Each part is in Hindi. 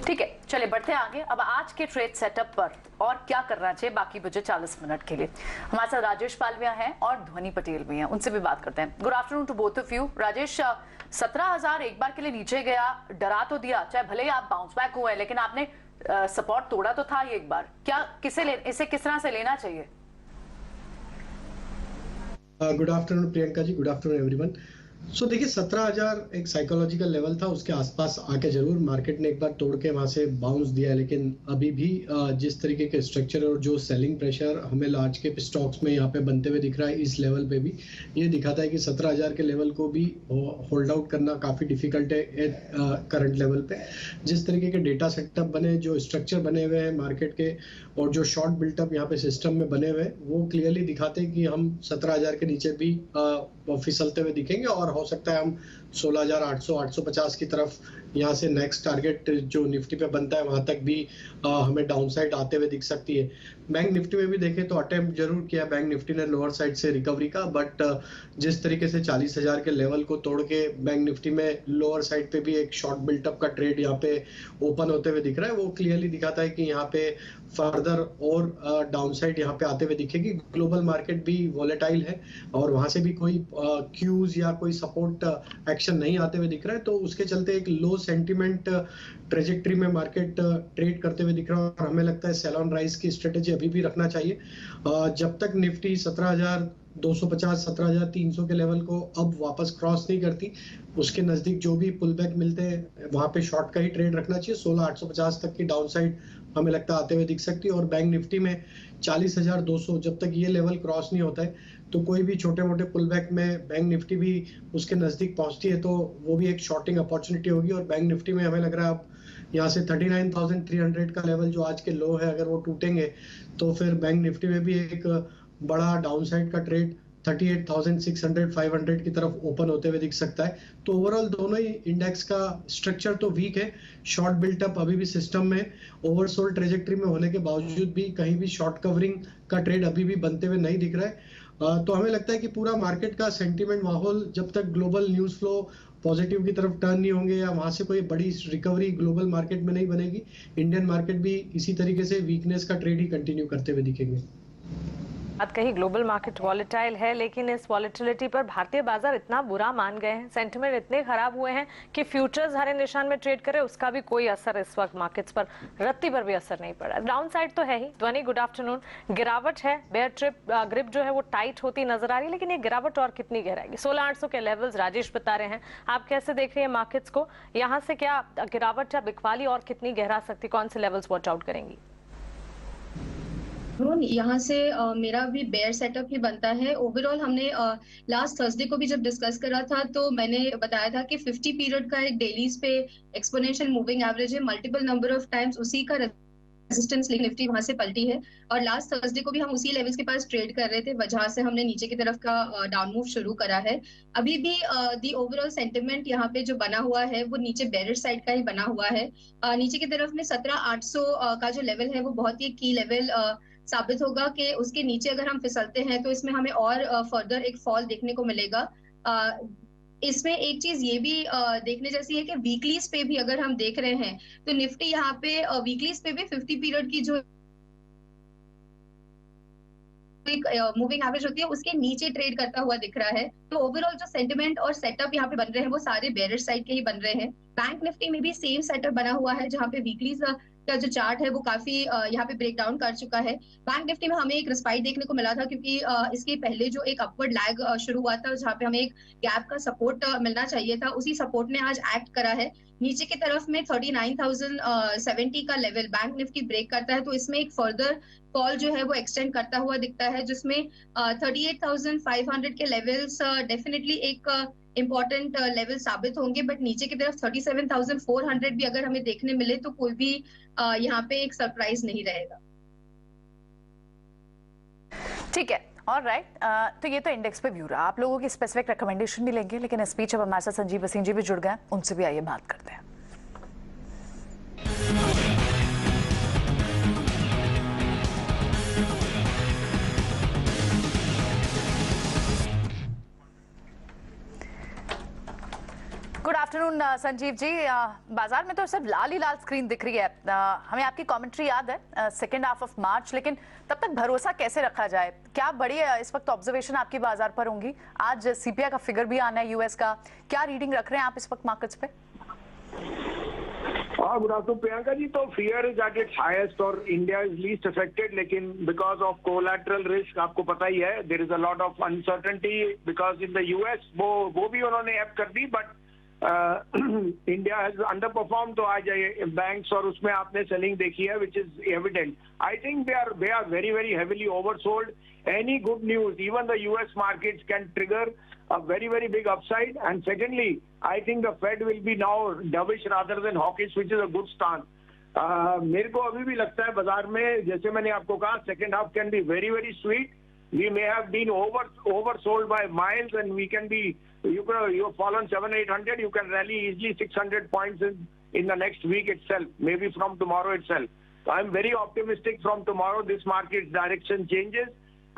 ठीक है, चलिए बढ़ते हैं आगे। अब आज के ट्रेड सेटअप पर और क्या करना चाहिए बाकी बचे 40 मिनट के लिए। हमारे साथ राजेश पालविया हैं और ध्वनि पटेल भी हैं, उनसे भी बात करते हैं। Good afternoon to both of you. Rajesh, 17,000 एक बार के लिए नीचे गया, डरा तो दिया, चाहे भले ही आप बाउंस बैक हुए, लेकिन आपने सपोर्ट तोड़ा तो था ये एक बार। क्या इसे किस तरह से लेना चाहिए? गुड आफ्टरनून प्रियंका जी, गुड आफ्टरनून एवरीवन। सो देखिए 17,000 एक साइकोलॉजिकल लेवल था, उसके आसपास आके जरूर मार्केट ने एक बार तोड़ के वहां से बाउंस दिया है, लेकिन अभी भी जिस तरीके के स्ट्रक्चर और जो सेलिंग प्रेशर हमें लार्ज के स्टॉक्स में यहाँ पे बनते हुए दिख रहा है, इस लेवल पे भी ये दिखाता है कि 17,000 के लेवल को भी होल्ड आउट करना काफी डिफिकल्ट है करंट लेवल पे। जिस तरीके के डेटा सेटअप बने, जो स्ट्रक्चर बने हुए हैं मार्केट के और जो शॉर्ट बिल्टअप यहाँ पे सिस्टम में बने हुए हैं, वो क्लियरली दिखाते हैं कि हम 17,000 के नीचे भी फिसलते हुए दिखेंगे और हो सकता है हम 16,800 850 की तरफ यहाँ से नेक्स्ट टारगेट जो निफ्टी पे बनता है वहां तक भी हमें डाउन साइड आते हुए दिख सकती है। बैंक निफ्टी में भी देखें तो अटेम्प्ट जरूर किया बैंक निफ्टी ने लोअर साइड से रिकवरी का, बट जिस तरीके से 40,000 के लेवल को तोड़ के बैंक निफ्टी में लोअर साइड पे भी एक शॉर्ट बिल्टअप का ट्रेड यहाँ पे ओपन होते हुए दिख रहा है, वो क्लियरली दिखाता है कि यहाँ पे फर्दर और डाउन साइड यहाँ पे आते हुए दिखेगी। ग्लोबल मार्केट भी वॉलेटाइल है और वहां से भी कोई क्यूज या कोई सपोर्ट एक्शन नहीं आते हुए दिख रहा है, तो उसके चलते एक लो सेंटिमेंट ट्रेजेक्ट्री में मार्केट ट्रेड करते हुए दिख रहा है और हमें लगता है सेल ऑन राइज की स्ट्रेटेजी अभी भी रखना चाहिए। जब तक निफ्टी 17,250 17,300 के लेवल को अब वापस क्रॉस नहीं करती, उसके नजदीक जो भी पुल बैक मिलते हैं वहां पे शॉर्ट का ही ट्रेड रखना चाहिए। 16,850 तक की डाउन साइड हमें लगता है आते हुए दिख सकती है और बैंक निफ्टी में 40,200 जब तक ये लेवल क्रॉस नहीं होता है तो कोई भी छोटे मोटे पुल बैक में बैंक निफ्टी भी उसके नजदीक पहुंचती है तो वो भी एक शॉर्टिंग अपॉर्चुनिटी होगी। और बैंक निफ्टी में हमें लग रहा है अब यहाँ से 39,300 का लेवल जो आज के लो है, अगर वो टूटेंगे तो फिर बैंक निफ्टी में भी एक बड़ा डाउन साइड का ट्रेड 38,600 500 की तरफ ओपन होते हुए दिख सकता है। तो ओवरऑल दोनों ही इंडेक्स का स्ट्रक्चर तो वीक है, शॉर्ट बिल्टअप अभी भी सिस्टम में ओवरसोल्ड ट्रेजेक्ट्री में होने के बावजूद भी कहीं भी शॉर्ट कवरिंग का ट्रेड अभी भी बनते हुए नहीं दिख रहा है। तो हमें लगता है कि पूरा मार्केट का सेंटीमेंट माहौल जब तक ग्लोबल न्यूज फ्लो पॉजिटिव की तरफ टर्न नहीं होंगे या वहां से कोई बड़ी रिकवरी ग्लोबल मार्केट में नहीं बनेगी, इंडियन मार्केट भी इसी तरीके से वीकनेस का ट्रेड ही कंटिन्यू करते हुए दिखेंगे। बात कही, ग्लोबल मार्केट वॉलेटाइल है, लेकिन इस वॉलेटिलिटी पर भारतीय बाजार इतना बुरा मान गए हैं, सेंटिमेंट इतने खराब हुए हैं कि फ्यूचर्स हरे निशान में ट्रेड करे उसका भी कोई असर इस वक्त मार्केट्स पर, रत्ती पर भी असर नहीं पड़ा। डाउन साइड तो है ही। ध्वनि, गुड आफ्टरनून। गिरावट है, बेयर ट्रिप ग्रिप जो है वो टाइट होती नजर आ रही है, लेकिन ये गिरावट और कितनी गहराएगी? 16,800 के लेवल्स राजेश बता रहे हैं, आप कैसे देख रहे हैं मार्केट्स को? यहाँ से क्या गिरावट या बिकवाली और कितनी गहरा सकती, कौन से लेवल्स वॉच आउट करेंगी? यहाँ से मेरा भी बेयर सेटअप ही बनता है। ओवरऑल हमने लास्ट थर्सडे को भी जब डिस्कस करा था तो मैंने बताया था कि 50 पीरियड का एक डेलीज पे एक्सपोनेंशियल मूविंग एवरेज है, मल्टीपल नंबर ऑफ टाइम्स उसी का रेजिस्टेंस निफ्टी वहां से पलटी है और लास्ट थर्सडे को भी हम उसी लेवल्स के पास ट्रेड कर रहे थे, वजह से हमने नीचे की तरफ का डाउन मूव शुरू करा है। अभी भी दी ओवरऑल सेंटिमेंट यहाँ पे जो बना हुआ है वो नीचे बेरिश साइड का ही बना हुआ है। नीचे की तरफ में 17,800 का जो लेवल है वो बहुत ही की लेवल साबित होगा कि उसके नीचे अगर हम फिसलते हैं तो इसमें हमें और फर्दर एक फॉल देखने को मिलेगा। इसमें एक चीज ये भी देखने जैसी है कि वीकलीज पे भी अगर हम देख रहे हैं तो निफ्टी यहाँ पे वीकलीज पे भी 50 पीरियड की जो एक मूविंग एवरेज होती है उसके नीचे ट्रेड करता हुआ दिख रहा है। तो ओवरऑल जो सेंटिमेंट और सेटअप यहाँ पे बन रहे हैं वो सारे बेरिश साइड के ही बन रहे हैं। बैंक निफ्टी में भी सेम सेटअप बना हुआ है जहाँ पे वीकली का जो चार्ट है वो काफी यहाँ पे ब्रेक डाउन कर चुका है। बैंक निफ्टी में हमें एक रिस्पाइट देखने को मिला था क्योंकि इसके पहले जो एक अपवर्ड लैग शुरू हुआ था जहाँ पे हमें एक गैप का सपोर्ट मिलना चाहिए था, उसी सपोर्ट ने आज एक्ट करा है। नीचे की तरफ में 39,070 का लेवल बैंक निफ्टी ब्रेक करता है तो इसमें एक फर्दर फॉल जो है वो एक्सटेंड करता हुआ दिखता है, जिसमें 38,500 के लेवल्स डेफिनेटली एक इंपॉर्टेंट लेवल साबित होंगे, बट नीचे की तरफ 37,400 भी अगर हमें देखने मिले तो कोई भी यहाँ पे एक सरप्राइज नहीं रहेगा। ठीक है, ऑलराइट। तो ये तो इंडेक्स पे व्यू रहा। आप लोगों की स्पेसिफिक रिकमेंडेशन भी लेंगे, लेकिन इस बीच अब हमारे साथ संजीव वसीम जी भी जुड़ गए, उनसे भी आइए बात करते हैं। Good afternoon afternoon Sanjeev ji. बाजार में तो सिर्फ लाल ही लाल स्क्रीन दिख रही है। हमें आपकी कमेंट्री याद है सेकेंड हाफ ऑफ मार्च, लेकिन तब तक भरोसा कैसे रखा जाए? क्या बड़ी इस वक्त ऑब्जर्वेशन आपकी बाजार पर होंगी? आज सीपीआई का फिगर भी आना है यूएस का, क्या रीडिंग रख रहे हैं आप इस वक्त मार्केट्स पे? हाँ, गुड आफ्टरनून प्रियंका जी। तो fear is at its highest और इंडिया इज लीस्ट अफेक्टेड, लेकिन बिकॉज ऑफ कोलैटरल रिस्क आपको पता ही है, there is a lot of uncertainty because in the US वो भी उन्होंने ऐप कर दी, but India has under perform. तो आज बैंक्स और उसमें आपने सेलिंग देखी है which is evident. I think they are very very heavily oversold. Any good news, even the US markets can trigger a very very big upside. And secondly, I think the Fed will be now dovish rather than hawkish, which is a good stance. मेरे को अभी भी लगता है बाजार में, जैसे मैंने आपको कहा, second half can be very very sweet. We may have been oversold by miles, and we can be, you have fallen 700-800, you can rally easily 600 points in the next week itself, maybe from tomorrow itself. So I'm very optimistic from tomorrow this market's direction changes,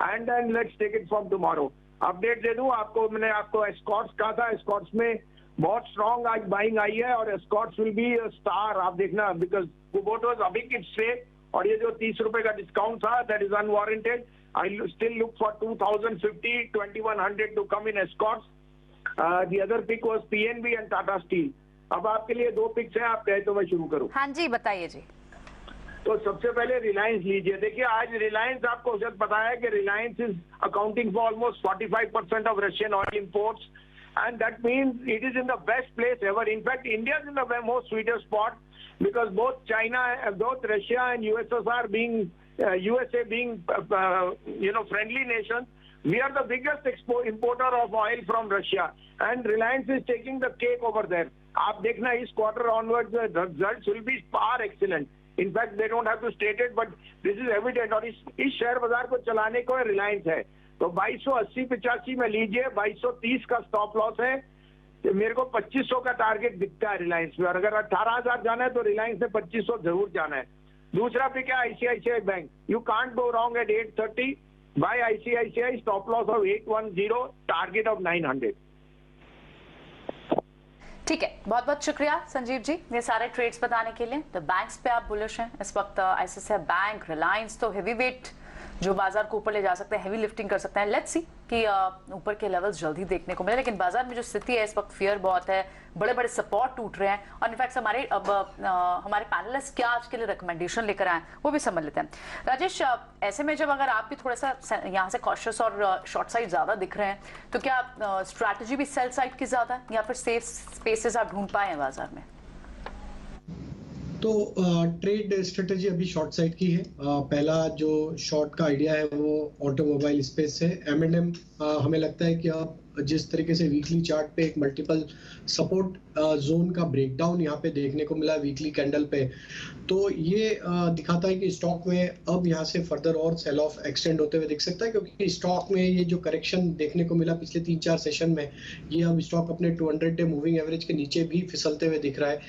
and then let's take it from tomorrow. Update दे दूं आपको, मैंने आपको एस्कॉर्ट्स कहा था, एस्कॉर्ट्स में बहुत स्ट्रॉन्ग आज बाइंग आई है और एस्कॉर्ट्स विल बी स्टार। आप देखना, बिकॉज कुबोटोस अभी किड्स से, और ये जो 30 रुपए का डिस्काउंट था that is unwarranted. I still look for 2050, 2100 to come in Escorts. The other pick was PNB and Tata Steel. अब आपके लिए दो पिक्स हैं, आप कहे तो मैं शुरू करूं? हाँ जी, बताइए जी। तो सबसे पहले रिलायंस लीजिए। देखिए आज रिलायंस, आपको शायद पता है कि Reliance is accounting for almost 45% of Russian oil imports, and that means it is in the best place ever. In fact India is in the most sweetest spot because both Russia and USSR being USA being friendly nations, we are the biggest importer of oil from Russia, and Reliance is taking the cake over there. आप देखना इस quarter onwards the results will be far excellent. In fact, they don't have to state it, but this is evident. और इस शेयर बाजार को चलाने को रिलायंस है, तो 2280-85 में लीजिए। 2230 का स्टॉप लॉस है। तो मेरे को 2500 का टारगेट दिखता है रिलायंस में, और अगर 18000 जाना है तो रिलायंस से 2500 जरूर जाना है। दूसरा पिक है ICICI bank. You can't go wrong at 830 buy ICICI, stop loss of 810, target of 900। ठीक है, बहुत बहुत शुक्रिया संजीव जी ये सारे ट्रेड्स बताने के लिए। तो बैंक्स पे आप बुलिश हैं इस वक्त। आईसीआईसीआई बैंक, रिलायंस तो हेवी वेट जो बाजार को ऊपर ले जा सकते हैं, हेवी लिफ्टिंग कर सकते हैं। लेट्स सी कि ऊपर के लेवल्स जल्दी देखने को मिले, लेकिन बाजार में जो स्थिति है इस वक्त फियर बहुत है, बड़े बड़े सपोर्ट टूट रहे हैं। और इनफैक्ट हमारे पैनलिस्ट क्या आज के लिए रिकमेंडेशन लेकर आए वो भी समझ लेते हैं। राजेश, ऐसे में जब अगर आप भी थोड़ा सा यहाँ से कॉशियस और शॉर्ट साइड ज्यादा दिख रहे हैं, तो क्या स्ट्रैटेजी भी सेल साइड की ज्यादा है या फिर सेफ स्पेसेस आप ढूंढ पाए हैं बाजार में? तो ट्रेड स्ट्रेटेजी अभी शॉर्ट साइड की है। पहला जो शॉर्ट का आइडिया है वो ऑटोमोबाइल स्पेस है। M&M हमें लगता है कि अब जिस तरीके से वीकली चार्ट पे एक मल्टीपल सपोर्ट जोन का ब्रेकडाउन यहाँ पे देखने को मिला वीकली कैंडल पे, तो ये दिखाता है कि स्टॉक में अब यहाँ से फर्दर और सेल ऑफ एक्सटेंड होते हुए दिख सकता है, क्योंकि स्टॉक में ये जो करेक्शन देखने को मिला पिछले 3-4 सेशन में, ये अब स्टॉक अपने 200 डे मूविंग एवरेज के नीचे भी फिसलते हुए दिख रहा है।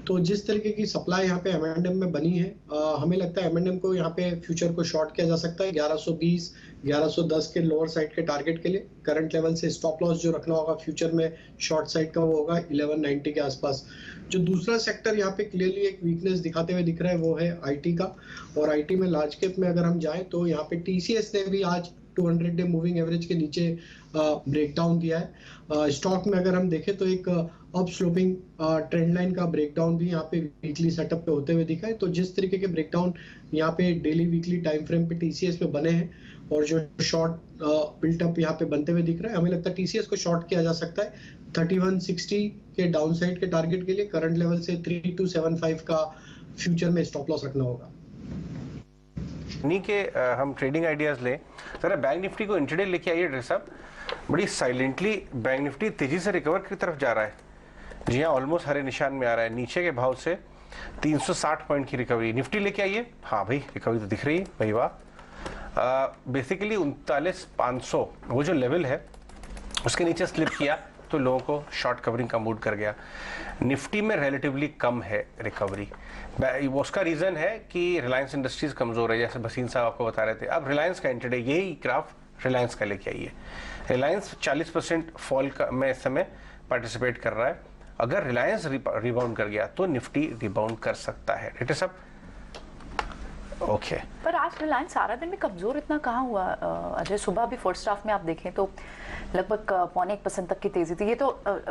तो जिस तरीके की सप्लाई यहाँ पे M&M में बनी है, हमें लगता है M&M को यहाँ पे फ्यूचर को शॉर्ट किया जा सकता है 1120, 1110 के लोअर साइड के टारगेट के लिए। करंट लेवल से स्टॉप लॉस जो रखना होगा फ्यूचर में शॉर्ट साइड का वो होगा 1190 के आसपास। जो दूसरा सेक्टर यहाँ पे क्लियरली एक वीकनेस दिखाते हुए दिख रहा है वो है आईटी का। और आईटी में लार्ज कैप में अगर हम जाएं तो यहाँ पे टीसीएस ने भी आज 200 डे मूविंग एवरेज के नीचे ब्रेकडाउन दिया है। स्टॉक में अगर हम देखें तो एक अप स्लोपिंग ट्रेंड लाइन का ब्रेकडाउन भी यहाँ पे वीकली सेटअप पे होते हुए दिखा है। तो जिस तरीके के ब्रेकडाउन यहाँ पे डेली वीकली टाइम फ्रेम पे टीसीएस में बने हैं और जो शॉर्ट बिल्टअप यहाँ पे बनते हुए दिख रहा है, हमें लगता है टीसीएस को शॉर्ट किया जा सकता है 3160 के डाउनसाइड के टारगेट के लिए। करंट लेवल से 3275 का फ्यूचर में स्टॉप लॉस रखना होगा। के हम ट्रेडिंग आइडियाज लें, जरा बैंक निफ्टी को इंट्राडे लेके आइए ड्रेस साहब। बड़ी साइलेंटली बैंक निफ्टी तेजी से रिकवर की तरफ जा रहा है। जी हाँ, ऑलमोस्ट हरे निशान में आ रहा है। नीचे के भाव से 360 पॉइंट की रिकवरी निफ्टी लेके आइए। हाँ भाई, रिकवरी तो दिख रही है भाई, वाह। बेसिकली 39,500 वो जो लेवल है उसके नीचे स्लिप किया तो लोगों को शॉर्ट कवरिंग का मूड कर गया। निफ्टी में रिलेटिवली कम है रिकवरी। उसका रीजन है कि रिलायंस इंडस्ट्रीज कमजोर है, जैसे भसीन साहब आपको बता रहे थे। अब रिलायंस का इंट्राडे, यही ग्राफ रिलायंस का लेके आइए। रिलायंस 40% फॉल का में इस समय पार्टिसिपेट कर रहा है। अगर रिलायंस रिबाउंड कर गया तो निफ्टी रिबाउंड कर सकता है। डॉक्टर साहब ओके पर आज रिलायंस सारा दिन में कमजोर इतना कहाँ हुआ अजय? सुबह भी फर्स्ट हाफ में आप देखें तो लगभग 0.25% तक की तेजी थी। ये तो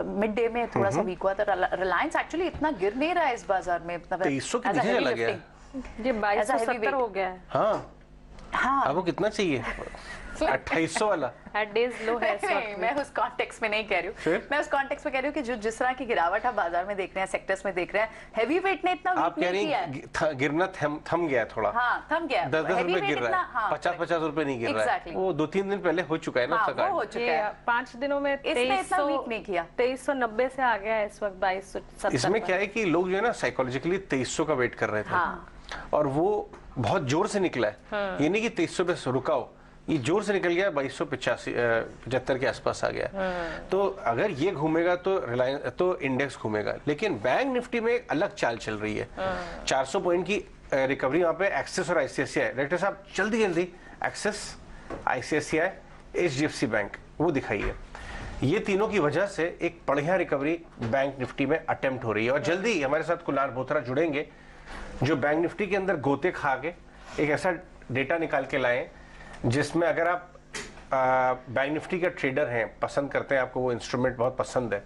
मिड डे में थोड़ा सा वीक हुआ था। रिलायंस एक्चुअली इतना गिर नहीं रहा है इस बाजार में। 2300 के नीचे चला गया। ये 2270 हो गया है। हाँ आपको कितना चाहिए? 2800 वाला एट डेज लो है इस वक्त। मैं उस कॉन्टेक्स्ट में नहीं कह रही हूँ, मैं उस कॉन्टेक्स्ट में कह रही हूँ कि जो जिस तरह की गिरावट आप बाजार में देख रहे हैं, सेक्टर्स में देख रहे हैं, हैवी वेट ने इतना आप कह रही हैं गिरना थम गया थोड़ा। हाँ थम गया। 10-10 रुपए गिर रहा है, 50-50 रुपए नहीं गिर रहा है। वो 2-3 दिन पहले हो चुका है ना उसका हो चुका है। 5 दिनों में इसने इतना वीक नहीं किया। 2390 से आ गया है इस वक्त 2270। इसमें क्या है कि लोग जो है ना साइकोलॉजिकली 2300 का वेट कर रहे थे और वो बहुत जोर से निकला है। ये नहीं कि 2300 पे रुका हो, ये जोर से निकल गया, 2285-75 के आसपास आ गया। तो अगर ये घूमेगा तो रिलायंस तो इंडेक्स घूमेगा। लेकिन बैंक निफ्टी में एक अलग चाल चल रही है। 400 पॉइंट की रिकवरी वहां पे एक्सिस और आईसीआईसीआई। डायरेक्टर साहब जल्दी जल्दी एक्सिस, आईसीआईसीआई, एचडीएफसी बैंक वो दिखाइए। ये तीनों की वजह से एक बढ़िया रिकवरी बैंक निफ्टी में अटेम्प्ट हो रही है। और जल्दी हमारे साथ कुणाल बोथरा जुड़ेंगे जो बैंक निफ्टी के अंदर गोते खा के एक ऐसा डेटा निकाल के लाए जिसमें अगर आप बैंक निफ्टी का ट्रेडर हैं, पसंद करते हैं, आपको वो इंस्ट्रूमेंट बहुत पसंद है,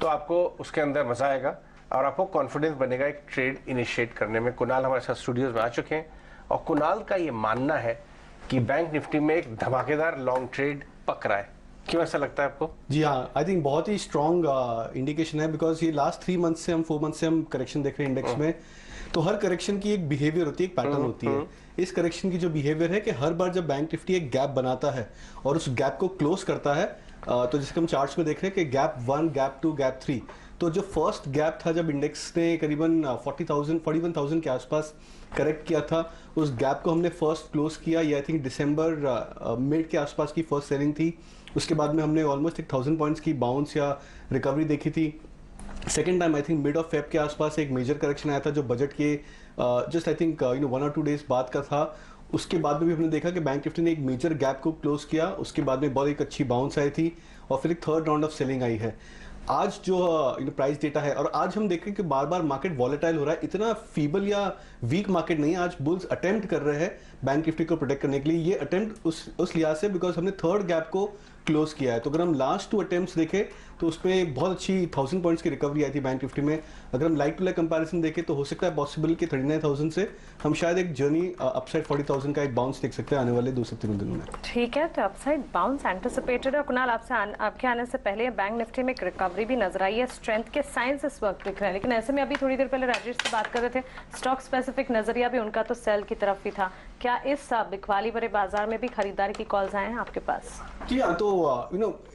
तो आपको उसके अंदर मजा आएगा और आपको कॉन्फिडेंस बनेगा एक ट्रेड इनिशिएट करने में। कुणाल हमारे साथ स्टूडियोज में आ चुके हैं और कुणाल का ये मानना है कि बैंक निफ्टी में एक धमाकेदार लॉन्ग ट्रेड पक रहा है। क्यों ऐसा लगता है आपको? जी हाँ, आई थिंक बहुत ही स्ट्रॉन्ग इंडिकेशन है बिकॉज ये लास्ट 3 मंथ से 4 मंथ से हम करेक्शन देख रहे हैं इंडेक्स में। तो हर करेक्शन की एक बिहेवियर होती है, एक पैटर्न होती है। इस करेक्शन की जो बिहेवियर है कि हर बार जब बैंक निफ्टी एक गैप बनाता है और उस गैप को क्लोज करता है, तो जिसके हम चार्ट्स में देख रहे हैं कि गैप 1, गैप 2, गैप 3, तो जो फर्स्ट गैप था जब इंडेक्स ने करीबन 41,000 के आसपास करेक्ट किया था, उस गैप को हमने फर्स्ट क्लोज किया। ये आई थिंक दिसंबर मिड के आसपास की फर्स्ट सेलिंग थी। उसके बाद में हमने ऑलमोस्ट 1000 पॉइंट्स की बाउंस या रिकवरी देखी थी। Second time I think mid of Feb के आसपास एक मेजर करेक्शन आया था जो बजट के just I think 1 or 2 days बाद का था। उसके बाद में भी हमने देखा कि बैंक निफ्टी ने एक मेजर गैप को क्लोज किया। उसके बाद में बहुत एक अच्छी बाउंस आई थी और फिर एक थर्ड राउंड ऑफ सेलिंग आई है। आज जो प्राइस डेटा है और आज हम देख रहे हैं कि बार बार मार्केट वॉलेटाइल हो रहा है। इतना फीबल या वीक मार्केट नहीं है। आज बुल्स अटेम्प्ट कर रहे हैं बैंक निफ्टी को प्रोटेक्ट करने के लिए। ये अटेम्प्ट उस लिहाज से बिकॉज हमने थर्ड गैप को क्लोज किया है। तो अगर हम लास्ट 2 अटेम्प्ट्स देखें तो उसमें बहुत अच्छी 1000 पॉइंट्स की रिकवरी आई थी बैंक निफ्टी में। अगर हम लाइक टू लाइक कंपैरिजन देखें तो हो सकता है पॉसिबल कि 39,000 से हम शायद एक जर्नी अपसाइड 40,000 का एक बाउंस देख सकते हैं आने वाले 2 से 3 दिनों में। ठीक है, तो अपसाइड बाउंस एंटिसिपेटेड है। कुणाल, आपके आने से पहले बैंक निफ्टी में एक रिकवरी भी नजर आई है, स्ट्रेंथ के साइंस इस वक्त दिख रहे हैं। लेकिन ऐसे में अभी थोड़ी देर पहले राजेश से बात कर रहे थे, स्टॉक स्पेसिफिक नजरिया भी उनका तो सेल की तरफ ही था। क्या इस बिकवाली भरे बाजार में भी खरीदारी की कॉल्स आए हैं आपके पास? जी हाँ, तो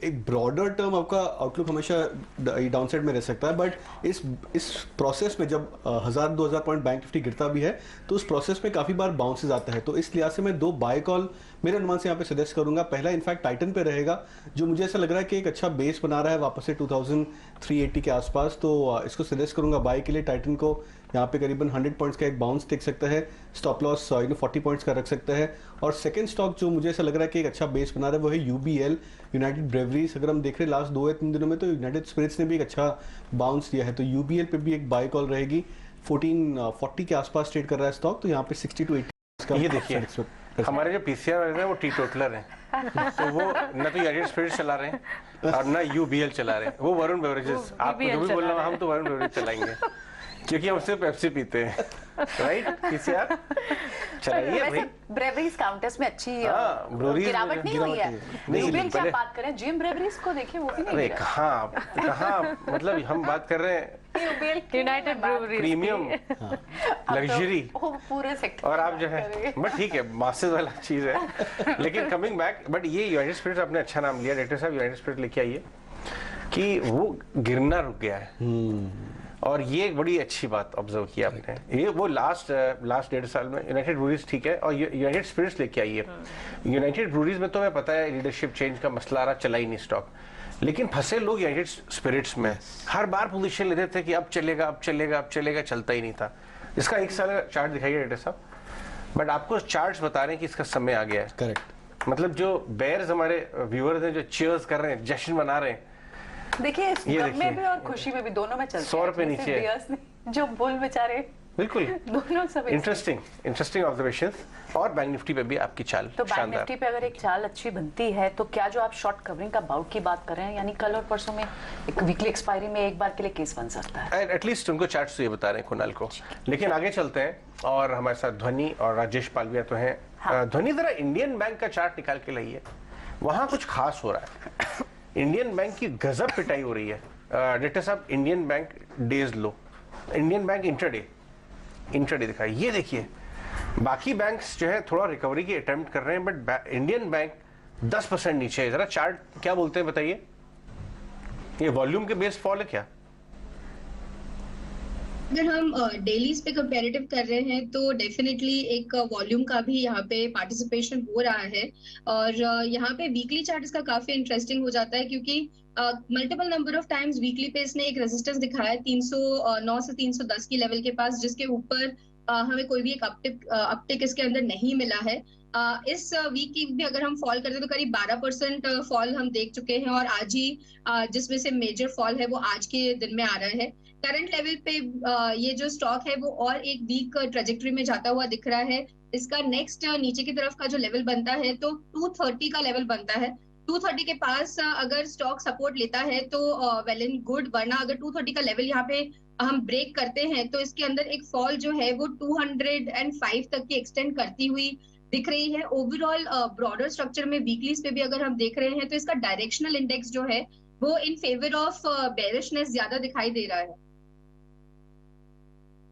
एक ब्रॉडर टर्म आपका आउटलुक हमेशा डाउनसाइड में रह सकता है, बट इस प्रोसेस में जब 1000-2000 पॉइंट बैंक निफ्टी गिरता भी है तो उस प्रोसेस में काफी बार बाउंसेस आता है। तो इस लिहाज से मैं 2 बाय कॉल मेरे अनुमान से यहाँ पे सजेस्ट करूंगा। पहला इनफैक्ट टाइटन पे रहेगा जो मुझे ऐसा लग रहा है कि एक अच्छा बेस बना रहा है वापस से 2380 के आसपास। तो इसको सजेस्ट करूंगा बाय के लिए। टाइटन को यहाँ पे करीबन 100 पॉइंट्स का एक बाउंस देख सकता है। स्टॉप लॉस 40 पॉइंट्स का रख सकता है। और सेकंड स्टॉक जो मुझे ऐसा लग रहा है कि एक अच्छा बेस बना रहा है वो है यूबीएल, यूनाइटेड ब्रेवरीज। अगर हम देख रहे हैं लास्ट 2 या 3 दिनों में तो यूनाइटेड स्पिरिट्स ने भी एक अच्छा बाउंस दिया है। तो यूबीएल पे भी एक बाय कॉल रहेगी। 1440 के आसपास ट्रेड कर रहा है स्टॉक, तो यहाँ पे 60 to 80 का। ये देखिए हमारे जो पीसीआर वाले हैं वो टी टोटलर हैं, तो वो न तो यूनाइटेड स्पिरिट्स चला रहे हैं और ना यूबीएल चला रहे हैं। वो वरुण बेवरेजेस, आप जो भी बोल रहे हो हम तो वरुण बेवरेज चलाएंगे क्योंकि हम सिर्फ पेप्सी पीते हैं, राइट? पीसीआर चलाइए भाई। ब्रेवरीज काउंटर्स में अच्छी गिरावट नहीं हुई है। यूबीएल की आप बात करें, जिम ब्रेवरीज को देखिए वो भी नहीं गिरा। कहाँ मतलब हम बात कर रहे हैं यूनाइटेड ब्रेवरीज प्रीमियम लग्जरी पूरे सेक्टर और आप जो है बट ठीक है मासेस वाला चीज है। लेकिन कमिंग बैक, बट ये यूनाइटेड स्पिरिट्स आपने अच्छा नाम लिया डायरेक्टर साहब, यूनाइटेड स्पिरिट्स लेके आइए कि वो गिरना रुक गया है। और ये एक बड़ी अच्छी बात ऑब्जर्व की आपने। ये वो लास्ट 1.5 साल में यूनाइटेड ब्रूरीज ठीक है और यूनाइटेड स्पिरिट्स लेके आई है। यूनाइटेड ब्रूरीज में तो मैं पता है लीडरशिप चेंज का मसला आ रहा, चला ही नहीं स्टॉक। लेकिन फंसे लोग यूनाइटेड स्पिरिट्स में, हर बार पोजीशन लेते थे कि अब चलेगा अब चलेगा अब चलेगा, चलता ही नहीं था। इसका 1 साल का चार्ट दिखाइए डायरेक्टर साहब। बट आपको चार्ट्स बता रहे हैं कि इसका समय आ गया है। करेक्ट। मतलब जो बेयर्स हमारे व्यूअर्स हैं जो चीयर्स कर रहे हैं, जश्न मना रहे हैं, देखिए ये गम में देखिए। भी और खुशी में भी दोनों में चलते 100 रुपए हैं। नीचे जैसे है। डियर्स ने जो बुल बेचारे बिल्कुल दोनों सब इंटरेस्टिंग ऑब्जर्वेशन। और बैंक निफ्टी पे भी आपकी चाल तो बैंक शानदार। निफ्टी पे अगर एक चाल अच्छी बनती है तो क्या जो आप शॉर्ट कवरिंग का बाउट की बात कर रहे हैं, यानी कल और परसों में एक वीकली एक्सपायरी में एक बार के लिए केस बन सकता है? एटलीस्ट उनको चार्ट्स तो ये बता रहे हैं कुणाल को। लेकिन आगे चलते हैं और हमारे साथ ध्वनि और राजेश पालविया तो हैं। हाँ। ध्वनि जरा इंडियन बैंक का चार्ट निकाल के लाइए, वहां कुछ खास हो रहा है। इंडियन बैंक की गजब पिटाई हो रही है। डायरेक्टर साहब, इंडियन बैंक डेज लो, इंडियन बैंक इंट्राडे दिखाई, ये देखिए। बाकी बैंक्स जो है थोड़ा रिकवरी की अटेम्प्ट कर रहे हैं, बट इंडियन बैंक 10% नीचे है। जरा चार्ट क्या बोलते हैं बताइए, ये वॉल्यूम के बेस फॉल है क्या? अगर हम डेलीज पे कंपैरेटिव कर रहे हैं तो डेफिनेटली एक वॉल्यूम का भी यहाँ पे पार्टिसिपेशन हो रहा है। और यहाँ पे वीकली चार्ट इसका काफी इंटरेस्टिंग हो जाता है, क्योंकि multiple number of times weekly पे इसने एक रेजिस्टेंस दिखाया है 309 से 310 की लेवल के पास, जिसके ऊपर हमें कोई भी एक अपटिक इसके अंदर नहीं मिला है। इस वीक की भी अगर हम फॉल करते हैं तो करीब 12% फॉल हम देख चुके हैं, और आज ही जिसमें से मेजर फॉल है वो आज के दिन में आ रहा है। करंट लेवल पे ये जो स्टॉक है वो और एक वीक ट्रेजेक्टरी में जाता हुआ दिख रहा है। इसका नेक्स्ट नीचे की तरफ का जो लेवल बनता है तो 230 का लेवल बनता है। 230 के पास अगर स्टॉक सपोर्ट लेता है तो वेल एंड गुड, वरना अगर 230 का लेवल यहाँ पे हम ब्रेक करते हैं तो इसके अंदर एक फॉल जो है वो 205 तक की एक्सटेंड करती हुई दिख रही है। ओवरऑल ब्रॉडर स्ट्रक्चर में वीकलीज पे भी अगर हम देख रहे हैं तो इसका डायरेक्शनल इंडेक्स जो है वो इन फेवर ऑफ बेरिशनेस ज्यादा दिखाई दे रहा है।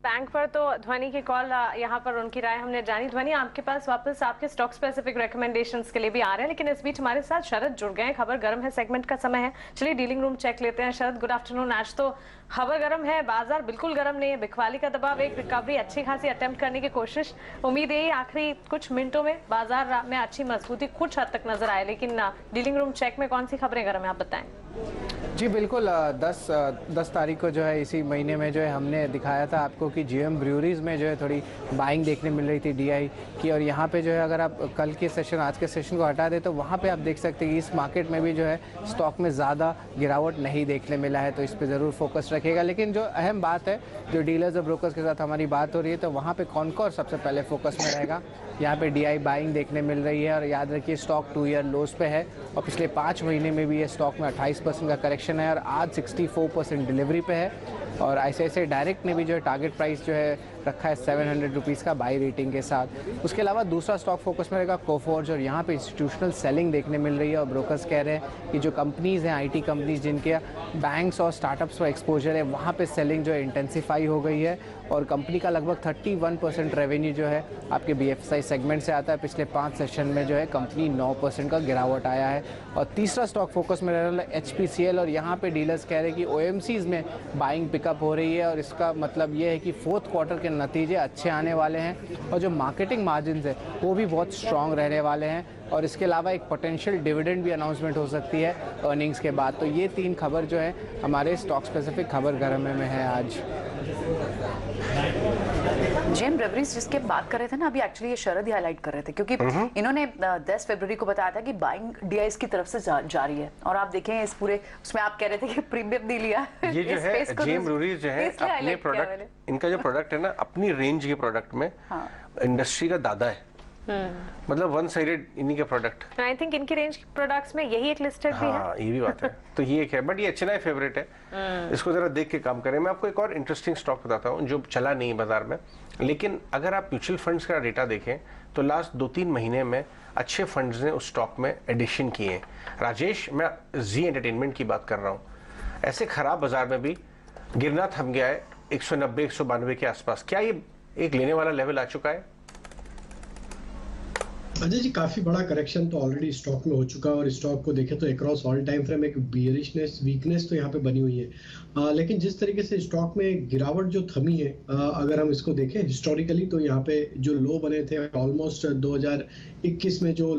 बैंक पर तो ध्वनि की कॉल, यहाँ पर उनकी राय हमने जानी। ध्वनि, आपके पास वापस आपके स्टॉक स्पेसिफिक रिकमेंडेशंस के लिए भी आ रहे हैं, लेकिन इस बीच हमारे साथ शरद जुड़ गए हैं। खबर गर्म है सेगमेंट का समय है, चलिए डीलिंग रूम चेक लेते हैं। शरद, गुड आफ्टरनून। आज तो खबर गर्म है, बाजार बिल्कुल गर्म नहीं है। बिकवाली का दबाव, एक रिकवरी अच्छी खासी अटेम्प्ट करने की कोशिश, उम्मीद यही आखिरी कुछ मिनटों में बाजार में अच्छी मजबूती कुछ हद तक नजर आए। लेकिन डीलिंग रूम चेक में कौन सी खबरें गर्म है, आप बताएं। जी बिल्कुल, 10 तारीख को जो है इसी महीने में जो है हमने दिखाया था आपको कि जीएम ब्रूअरीज में जो है थोड़ी बाइंग देखने मिल रही थी डीआई की, और यहाँ पे जो है अगर आप कल के सेशन आज के सेशन को हटा दें तो वहाँ पे आप देख सकते हैं कि इस मार्केट में भी जो है स्टॉक में ज़्यादा गिरावट नहीं देखने मिला है, तो इस पर ज़रूर फोकस रखेगा। लेकिन जो अहम बात है, जो डीलर्स और ब्रोकर्स के साथ हमारी बात हो रही है, तो वहाँ पे कौन सबसे पहले फोकस में रहेगा। यहाँ पे डीआई बाइंग देखने मिल रही है, और याद रखिए स्टॉक 2 ईयर लोज पे है, और पिछले 5 महीने में भी ये स्टॉक में 28% का करेक्शन है, और आज 64% डिलीवरी पे है। और ICICI डायरेक्ट ने भी जो है टारगेट प्राइस जो है रखा है 700 रुपीज़ का बाई रेटिंग के साथ। उसके अलावा दूसरा स्टॉक फोकस में रहेगा कोफोर्ज, और यहाँ पे इंस्टीट्यूशनल सेलिंग देखने मिल रही है, और ब्रोकर्स कह रहे हैं कि जो कंपनीज़ हैं IT कंपनीज जिनके बैंक्स और स्टार्टअप्स पर एक्सपोजर है, वहाँ पे सेलिंग जो है इंटेंसीफाई हो गई है, और कंपनी का लगभग 31% रेवेन्यू जो है आपके BFSI सेगमेंट से आता है। पिछले 5 सेशन में जो है कंपनी 9% का गिरावट आया है। और तीसरा स्टॉक फोकस में रह रहा है HPCL, और यहाँ पे डीलर्स कह रहे हैं कि OMCs में बाइंग पिकअप हो रही है, और इसका मतलब ये है कि 4th क्वार्टर के नतीजे अच्छे आने वाले हैं, और जो मार्केटिंग मार्जिन है वो भी बहुत स्ट्रॉन्ग रहने वाले हैं। और इसके अलावा एक पोटेंशियल डिविडेंड भी अनाउंसमेंट हो सकती है अर्निंग्स के बाद। तो ये 3 खबर जो है हमारे स्टॉक स्पेसिफिक खबर गर्म में है आज। जेम ब्रेवरीज जिसके बात कर रहे थे ना अभी, एक्चुअली ये शरद ही हाईलाइट कर रहे थे, क्योंकि इन्होंने 10 फरवरी को बताया था कि बाइंग डीआईएस की तरफ से जारी है, और आप देखें इस पूरे उसमें आप कह रहे थे कि प्रीमियम नहीं लिया। ये जो है जेम ब्रूअरीज जो है अपने प्रोडक्ट, इनका जो प्रोडक्ट है ना अपनी रेंज के प्रोडक्ट में इंडस्ट्री का दादा है, मतलब वन साइडेड इन्हीं के प्रोडक्ट। आई थिंक इनकी रेंज प्रोडक्ट्स में यही एक लिस्टेड भी है। हाँ, ये भी बात है। तो ये एक है, बट ये HNI फेवरेट है, इसको जरा देख के काम करें। मैं आपको एक और इंटरेस्टिंग स्टॉक बताता हूँ जो चला नहीं बाजार में, लेकिन अगर आप म्यूचुअल फंड्स का डेटा देखें तो लास्ट 2-3 महीने में अच्छे फंड्स ने उस स्टॉक में एडिशन किए हैं। राजेश, मैं जी एंटरटेनमेंट की बात कर रहा हूँ, ऐसे खराब बाजार में भी गिरना थम गया है 190-192 के आसपास। क्या ये एक लेने वाला लेवल आ चुका है? अजय जी, काफी बड़ा करेक्शन तो ऑलरेडी स्टॉक में हो चुका है, और स्टॉक को देखें तो अक्रॉस ऑल टाइम फ्रेम एक बियरिशनेस वीकनेस तो यहाँ पे बनी हुई है। लेकिन जिस तरीके से स्टॉक में गिरावट जो थमी है, अगर हम इसको देखें हिस्टोरिकली तो यहाँ पे जो लो बने थे ऑलमोस्ट 2021 में, जो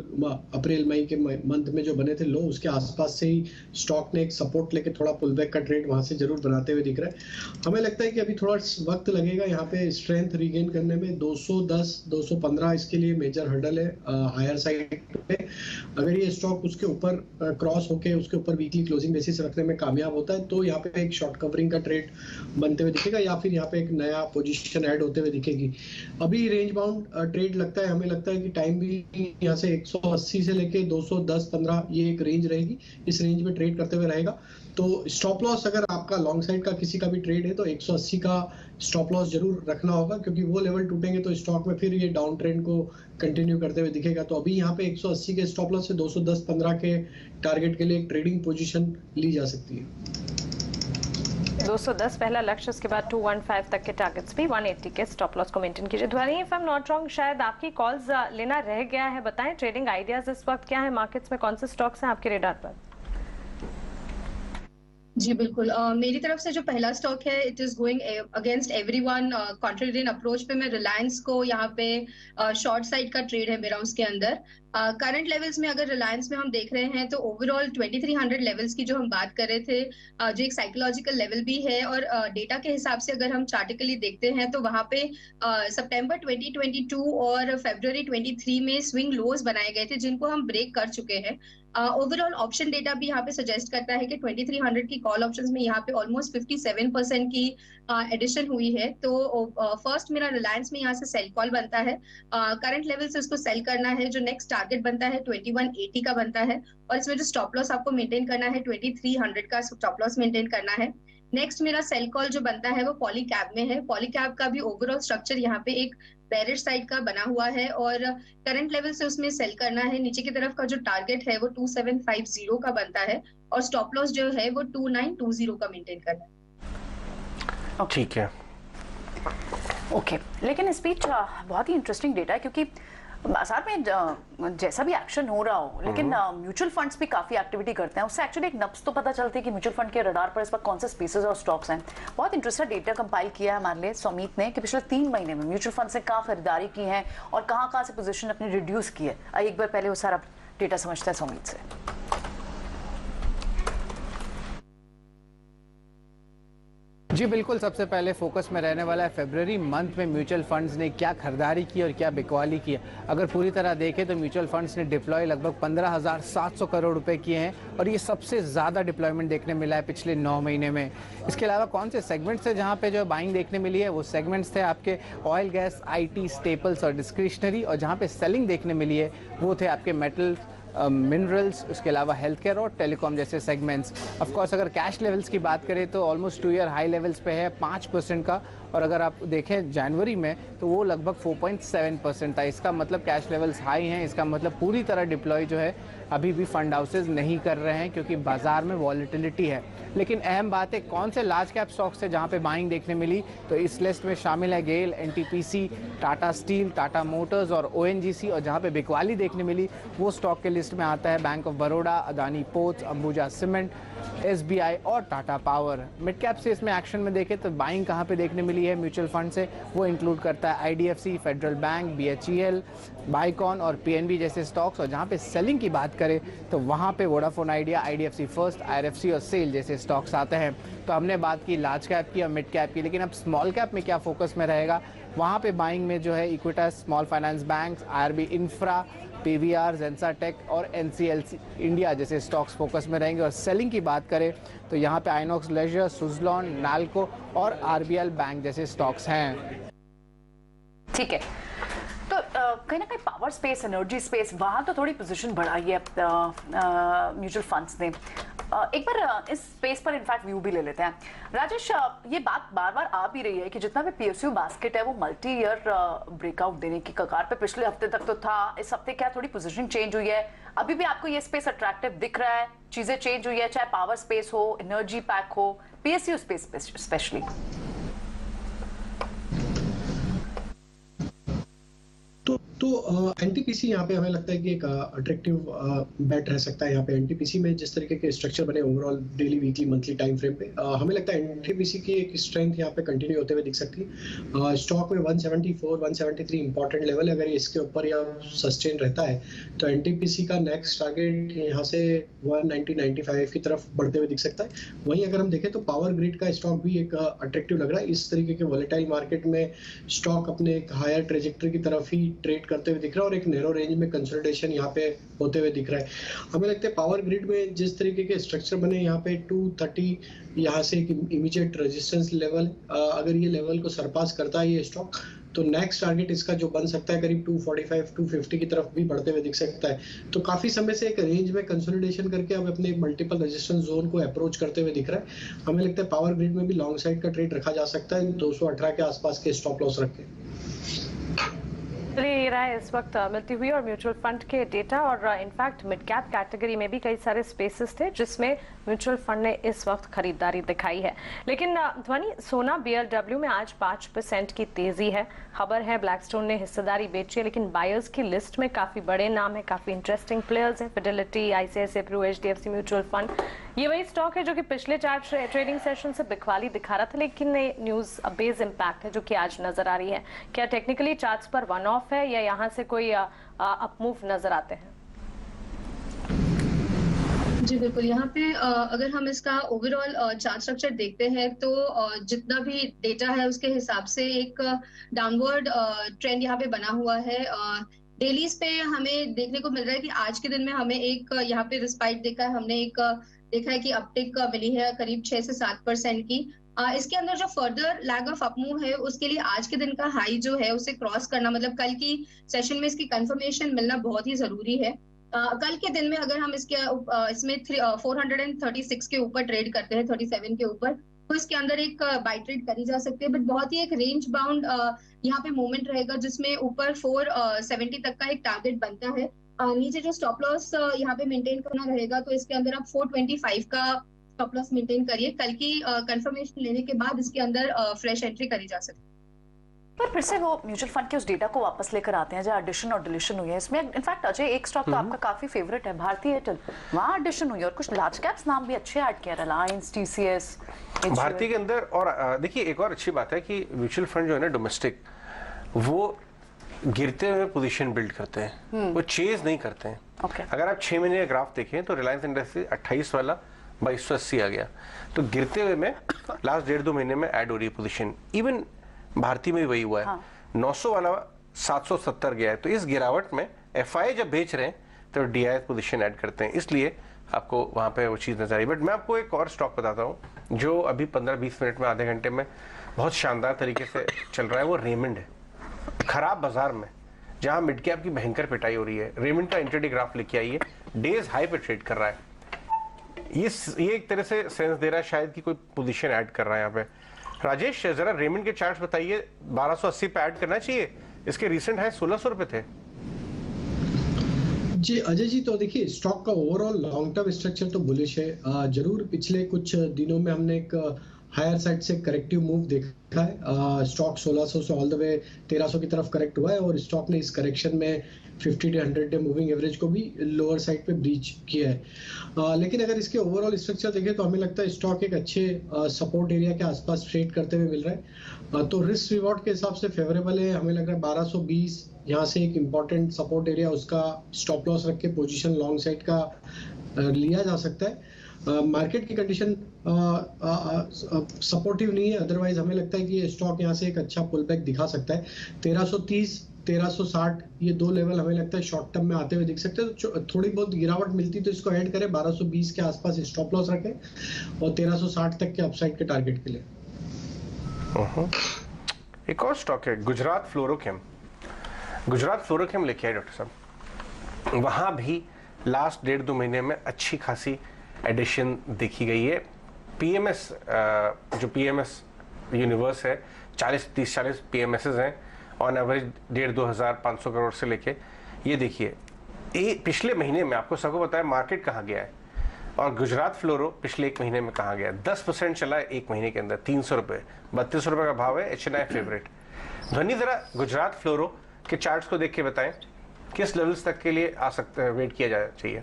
अप्रैल मई के मंथ में जो बने थे लो, उसके आसपास से ही स्टॉक ने एक सपोर्ट लेके थोड़ा पुल बैक का ट्रेड वहां से जरूर बनाते हुए दिख रहा है। हमें लगता है कि अभी थोड़ा वक्त लगेगा यहाँ पे स्ट्रेंथ रीगेन करने में। 210-215 इसके लिए मेजर हर्डल है। हायर साइड पे। अगर ये स्टॉक उसके ऊपर क्रॉस होके उसके ऊपर वीकली क्लोजिंग बेसिस रखने में कामयाब होता है तो यहाँ पे एक शॉर्ट कवरिंग का ट्रेड बनते हुए दिखेगा या फिर यहाँ पे एक नया पोजीशन ऐड होते हुए दिखेगी। अभी रेंज बाउंड ट्रेड लगता है, हमें लगता है कि टाइम भी यहाँ से 180 से लेके 210-15 ये एक रेंज रहेगी, इस रेंज में ट्रेड करते हुए रहेगा। तो स्टॉप लॉस अगर आपका लॉन्ग साइड का किसी का भी ट्रेड है तो 180 का स्टॉप लॉस जरूर रखना होगा, क्योंकि वो लेवल टूटेंगे तो स्टॉक में फिर ये डाउन ट्रेंड को कंटिन्यू करते हुए दिखेगा। तो अभी यहाँ पे 180 के स्टॉप लॉस से 210-15 के टारगेट के लिए एक ट्रेडिंग पोजीशन ली जा सकती है। 210 पहला लक्ष्य, उसके बाद 215 तक के टारगेट्स भी, 180 के स्टॉप लॉस को मेंटेन कीजिए। ध्वनि, if I am not wrong, शायद आपकी कॉल्स लेना रह गया है, बताएं ट्रेडिंग आइडियाज इस वक्त क्या है मार्केट्स में, कौन से स्टॉक्स हैं आपके रेडार पर? जी बिल्कुल, मेरी तरफ से जो पहला स्टॉक है it is going against everyone contrarian approach पे। मैं रिलायंस को यहाँ पे शॉर्ट साइड का ट्रेड है मेरा उसके अंदर। करंट लेवल्स में अगर रिलायंस में हम देख रहे हैं तो ओवरऑल 2300 लेवल्स की जो हम बात कर रहे थे, जो एक साइकोलॉजिकल लेवल भी है, और डेटा के हिसाब से अगर हम चार्टिकली देखते हैं तो वहां पे सितंबर 2022 और फरवरी 23 में स्विंग लोज बनाए गए थे जिनको हम ब्रेक कर चुके हैं। ओवरऑल ऑप्शन डेटा भी यहाँ पे सजेस्ट करता है कि 2300 की कॉल ऑप्शंस में यहाँ पे ऑलमोस्ट 57% की एडिशन हुई है। तो फर्स्ट मेरा रिलायंस में यहाँ से सेल कॉल बनता है, करंट लेवल से उसको सेल करना है। जो नेक्स्ट टारगेट बनता है 2180 का बनता है, और इसमें जो स्टॉप लॉस आपको मेंटेन करना है 2300 का स्टॉप लॉस मेंटेन करना है। नेक्स्ट मेरा सेल कॉल जो बनता है वो पॉलीकैब में है। पॉलीकैब का भी ओवरऑल स्ट्रक्चर यहाँ पे एक बेरिश साइड का बना हुआ है और करंट लेवल से उसमें सेल करना है। नीचे की तरफ का जो टारगेट है वो 2750 का बनता है और स्टॉप लॉस जो है वो 2920 का मेंटेन करना है। ठीक है, ओके। लेकिन इस बीच बहुत ही इंटरेस्टिंग डेटा है, क्योंकि बाजार में जैसा भी एक्शन हो रहा हो, लेकिन म्यूचुअल फंड्स भी काफी एक्टिविटी करते हैं। उससे एक्चुअली एक नब्ज तो पता चलती है कि म्यूचुअल फंड के रडार पर इस वक्त कौन से स्पेसेस और स्टॉक्स हैं। बहुत इंटरेस्टिंग डेटा कंपाइल किया है हमारे लिए सुमित ने कि पिछले 3 महीने में म्यूचुअल फंड से कहाँ खरीदारी की है और कहाँ से पोजीशन अपनी रिड्यूस की है। एक बार पहले वो सारा डेटा समझते हैं सुमित से। जी बिल्कुल, सबसे पहले फोकस में रहने वाला है फरवरी मंथ में म्यूचुअल फंड्स ने क्या खरीदारी की और क्या बिकवाली की है। अगर पूरी तरह देखें तो म्यूचुअल फंड्स ने डिप्लॉय लगभग 15,700 करोड़ रुपए किए हैं और ये सबसे ज़्यादा डिप्लॉयमेंट देखने मिला है पिछले 9 महीने में। इसके अलावा कौन से सेगमेंट्स थे जहाँ पे जो बाइंग देखने मिली है, वो सेगमेंट्स थे आपके ऑयल गैस, IT, स्टेपल्स और डिस्क्रिशनरी, और जहाँ पे सेलिंग देखने मिली है वो थे आपके मेटल, मिनरल्स, उसके अलावा हेल्थ केयर और टेलीकॉम जैसे सेगमेंट्स। ऑफ कोर्स अगर कैश लेवल्स की बात करें तो ऑलमोस्ट 2 ईयर हाई लेवल्स पे है 5% का, और अगर आप देखें जनवरी में तो वो लगभग 4.7% था। इसका मतलब कैश लेवल्स हाई हैं, इसका मतलब पूरी तरह डिप्लॉय जो है अभी भी फंड हाउसेज नहीं कर रहे हैं क्योंकि बाजार में वॉलेटिलिटी है। लेकिन अहम बात है कौन से लार्ज कैप स्टॉक्स थे जहां पे बाइंग देखने मिली, तो इस लिस्ट में शामिल है गेल, NTPC, Tata steel, Tata Motors और ONGC, और जहां पे बिकवाली देखने मिली वो स्टॉक के लिस्ट में आता है bank of Baroda, Adani ports, Ambuja cement, SBI और टाटा पावर। मिड कैप से इसमें एक्शन में देखें तो बाइंग कहाँ पे देखने मिली है म्यूचुअल फंड से, वो इंक्लूड करता है IDFC, फेडरल बैंक, BHEL, बाइकॉन और PNB जैसे स्टॉक्स, और जहाँ पे सेलिंग की बात करें तो वहाँ पे Vodafone idea, IDFC first, IRFC और सेल जैसे स्टॉक्स आते हैं। तो हमने बात की लार्ज कैप की और मिड कैप की, लेकिन अब स्मॉल कैप में क्या फोकस में रहेगा, वहाँ पे बाइंग में जो है Equitas small finance bank, IRB infra, PVR, जेंसाटेक और NCLC इंडिया जैसे स्टॉक्स फोकस में रहेंगे। और सेलिंग की बात करें तो यहाँ पे आइनॉक्स लेजर, सुजलॉन, नाल्को और RBL बैंक जैसे स्टॉक्स हैं। ठीक है, तो कहीं ना कहीं पावर स्पेस, एनर्जी स्पेस, वहां तो थोड़ी पोजीशन बढ़ाई है म्यूचुअल फंड्स ने। एक बार इस स्पेस पर इनफैक्ट व्यू भी ले लेते हैं। राजेश, ये बात बार बार आ भी रही है कि जितना भी PSU बास्केट है वो मल्टी ईयर ब्रेकआउट देने की कगार पे पिछले हफ्ते तक तो था। इस हफ्ते क्या थोड़ी पोजीशनिंग चेंज हुई है? अभी भी आपको ये स्पेस अट्रैक्टिव दिख रहा है? चीजें चेंज हुई है, चाहे पावर स्पेस हो, एनर्जी पैक हो, PSU स्पेस स्पेशली? तो NTPC यहाँ पे हमें लगता है कि एक अट्रैक्टिव बेट रह सकता है। यहाँ पे NTPC में जिस तरीके के स्ट्रक्चर बने overall daily, weekly, monthly time frame पे, हमें लगता है NTPC की एक स्ट्रेंथ यहाँ पे कंटिन्यू होते हुए दिख सकती है। स्टॉक में 174, 173 इंपॉर्टेंट लेवल है। अगर इसके ऊपर या सस्टेन रहता है तो NTPC का नेक्स्ट टारगेट यहाँ से 190-95 की तरफ बढ़ते हुए दिख सकता है। वहीं अगर हम देखें तो पावर ग्रिड का स्टॉक भी एक अट्रैक्टिव लग रहा है। इस तरीके के वॉलेटाइल मार्केट में स्टॉक अपने एक हायर ट्रेजेक्टरी की तरफ ही ट्रेड करते हुए दिख रहा है और एक नैरो रेंज में कंसोलिडेशन यहाँ पे होते हुए दिख रहा है। हमें लगता है पावर ग्रिड में जिस तरीके के स्ट्रक्चर बने यहाँ पे 230 यहाँ से एक इमीडिएट रेजिस्टेंस लेवल, अगर ये लेवल को सरपास करता है ये स्टॉक तो नेक्स्ट टारगेट इसका जो बन सकता है करीब 245 250 की तरफ भी बढ़ते हुए दिख सकता है। तो काफी समय से एक रेंज में कंसोलिडेशन करके अब अपने मल्टीपल रेजिस्टेंस जोन को अप्रोच करते हुए दिख रहा है। हमें लगता है पावर ग्रिड में भी लॉन्ग साइड का ट्रेड रखा जा सकता है 218 के आसपास के स्टॉप लॉस रख के। ये रहा है इस वक्त मिलती हुई और म्यूचुअल फंड के डेटा और इनफैक्ट मिड कैप कैटेगरी में भी कई सारे स्पेसेस थे जिसमें म्यूचुअल फंड ने इस वक्त खरीदारी दिखाई है। लेकिन ध्वनि, सोना BLW में आज 5% की तेजी है। खबर है ब्लैकस्टोन ने हिस्सेदारी बेची है, लेकिन बायर्स की लिस्ट में काफी बड़े नाम है, काफी इंटरेस्टिंग प्लेयर्स हैं। Fidelity, ICICI Pru, HDFC mutual fund, ये वही स्टॉक है जो कि पिछले 4 ट्रेडिंग सेशन से बिकवाली दिखा रहा था, लेकिन न्यूज बेस इम्पैक्ट है जो कि आज नजर आ रही है। क्या टेक्निकली चार्ट्स पर वन ऑफ है या यहाँ से कोई अपमूव नजर आते हैं? जी बिल्कुल, यहाँ पे अगर हम इसका ओवरऑल चार्ट स्ट्रक्चर देखते हैं तो जितना भी डेटा है उसके हिसाब से एक डाउनवर्ड ट्रेंड यहाँ पे बना हुआ है। डेलीज पे हमें देखने को मिल रहा है कि आज के दिन में हमें एक यहाँ पे रिस्पाइट देखा है, हमने एक देखा है कि अपटिक मिली है करीब 6 से 7% की। इसके अंदर जो फर्दर लैग ऑफ अपमूव है उसके लिए आज के दिन का हाई जो है उसे क्रॉस करना, मतलब कल की सेशन में इसकी कंफर्मेशन मिलना बहुत ही जरूरी है। कल के दिन में अगर हम इसमें 436 के ऊपर ट्रेड करते हैं, 37 के ऊपर, तो इसके अंदर एक बाय ट्रेड करी जा सकती है, बट बहुत ही एक रेंज बाउंड यहाँ पे मूवमेंट रहेगा जिसमें ऊपर 470 तक का एक टारगेट बनता है। नीचे जो स्टॉप लॉस यहाँ पे मेंटेन करना रहेगा तो इसके अंदर आप 425 का स्टॉप लॉस मेंटेन करिए। कल की कंफर्मेशन लेने के बाद इसके अंदर फ्रेश एंट्री करी जा सकती है। पर फिर से वो म्यूचुअल फंड के उस डेटा को वापस लेकर आते हैं जहाँ एडिशन और डिलीशन हुई है। इसमें इनफैक्ट अजय एक स्टॉक तो आपका काफी फेवरेट है, भारतीय एयरटेल, वहाँ एडिशन हुई है और कुछ लार्ज कैप्स नाम भी अच्छे ऐड किया, रिलायंस, TCS, भारतीय के अंदर। और देखिए एक और अच्छी बात है कि म्यूचुअल फंड जो है ना डोमेस्टिक, वो गिरते हुए पोजीशन बिल्ड करते हैं, वो चेज नहीं करते हैं। अगर आप 6 महीने का ग्राफ देखें तो रिलायंस इंडस्ट्री 28 वाला 2280 आ गया, तो गिरते हुए में लास्ट 1.5-2 महीने में ऐड हो रही है पोजीशन। इवन भारतीय में भी वही हुआ है। 900 वाला 770 गया है, तो इस गिरावट में FI जब बेच रहे हैं तो DI पोजीशन ऐड करते हैं, इसलिए आपको वहां पे वो चीज नजर आई। बट मैं आपको एक और स्टॉक बताता हूँ जो अभी 15-20 मिनट में, आधे घंटे में बहुत शानदार तरीके से चल रहा है, वो रेमंड है। खराब बाजार में जहां मिड कैप की भयंकर पिटाई हो रही है, रेमंड का इंट्राडे ग्राफ लेके आइए, डेज हाई पे ट्रेड कर रहा है। ये एक तरह से सेंस दे रहा है शायद कि कोई पोजीशन ऐड कर रहा है यहाँ पे। राजेश जरा रेमंड के चार्ट्स बताइए, 1280 पे ऐड करना चाहिए, इसके रिसेंट हाई 1600 रुपए थे। जी अजय जी, तो देखिए स्टॉक का ओवरऑल लॉन्ग टर्म स्ट्रक्चर तो बुलिश है। जरूर पिछले कुछ दिनों में हमने एक हायर साइड से करेक्टिव मूव देखा है। स्टॉक 1600 से ऑल द वे 1300 की तरफ करेक्ट हुआ है और स्टॉक ने इस करेक्शन में 50 to 100 डे मूविंग एवरेज को भी लोअर साइड पे ब्रीच किया है। लेकिन अगर इसके ओवरऑल स्ट्रक्चर देखें तो हमें लगता है स्टॉक एक अच्छे सपोर्ट एरिया के आसपास ट्रेड करते हुए मिल रहा है, तो रिस्क रिवॉर्ड के हिसाब से फेवरेबल है। हमें लग रहा है 1220 यहाँ से एक इम्पॉर्टेंट सपोर्ट एरिया, उसका स्टॉप लॉस रख के पोजीशन लॉन्ग साइड का लिया जा सकता है। मार्केट की कंडीशन सपोर्टिव नहीं है, अदरवाइज हमें लगता है कि ये स्टॉक यहाँ से एक अच्छा पुल बैक दिखा सकता है। 1330 1360 ये 2 लेवल हमें लगता है शॉर्ट टर्म में आते हुए दिख सकते हैं। तो थोड़ी बहुत गिरावट मिलती तो इसको ऐड करें, 1220 के आसपास स्टॉप लॉस रखें और 1360 तक के अपसाइड के टारगेट के लिए। एक और स्टॉक है गुजरात फ्लोरोकेम। गुजरात फ्लोरोकेम लेके आए डॉक्टर साहब, वहां भी लास्ट 1.5-2 महीने में अच्छी खासी एडिशन देखी गई है। PMS जो PMS यूनिवर्स है, 30-40 PMSs हैं ऑन एवरेज 1,500-2,500 करोड़ से लेके। ये देखिए पिछले महीने में आपको सबको बताया मार्केट कहाँ गया है और गुजरात फ्लोरो पिछले 1 महीने में कहाँ गया है। 10% चला है 1 महीने के अंदर, 300 रुपये, 32 रुपये का भाव है। HNI favourite. ध्वनि जरा गुजरात फ्लोरो के चार्ट्स को देख के बताएं किस लेवल्स तक के लिए आ सकते हैं, वेट किया जाना चाहिए।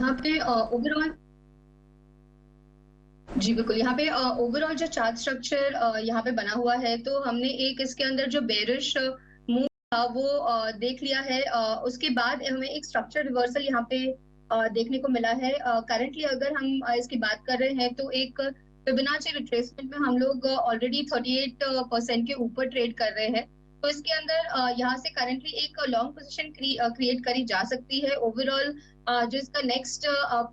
यहाँ पे ओवरऑल जी बिल्कुल, यहाँ पे ओवरऑल जो चार्ट स्ट्रक्चर यहाँ पे बना हुआ है, तो हमने एक इसके अंदर जो बेरिश मूव था वो देख लिया है। उसके बाद हमें एक स्ट्रक्चर रिवर्सल यहाँ पे देखने को मिला है। करंटली अगर हम इसकी बात कर रहे हैं तो एक फिबोनाची रिट्रेसमेंट में हम लोग ऑलरेडी 38% के ऊपर ट्रेड कर रहे हैं। तो इसके अंदर यहाँ से करंटली एक लॉन्ग पोजीशन क्रिएट करी जा सकती है। ओवरऑल जो इसका नेक्स्ट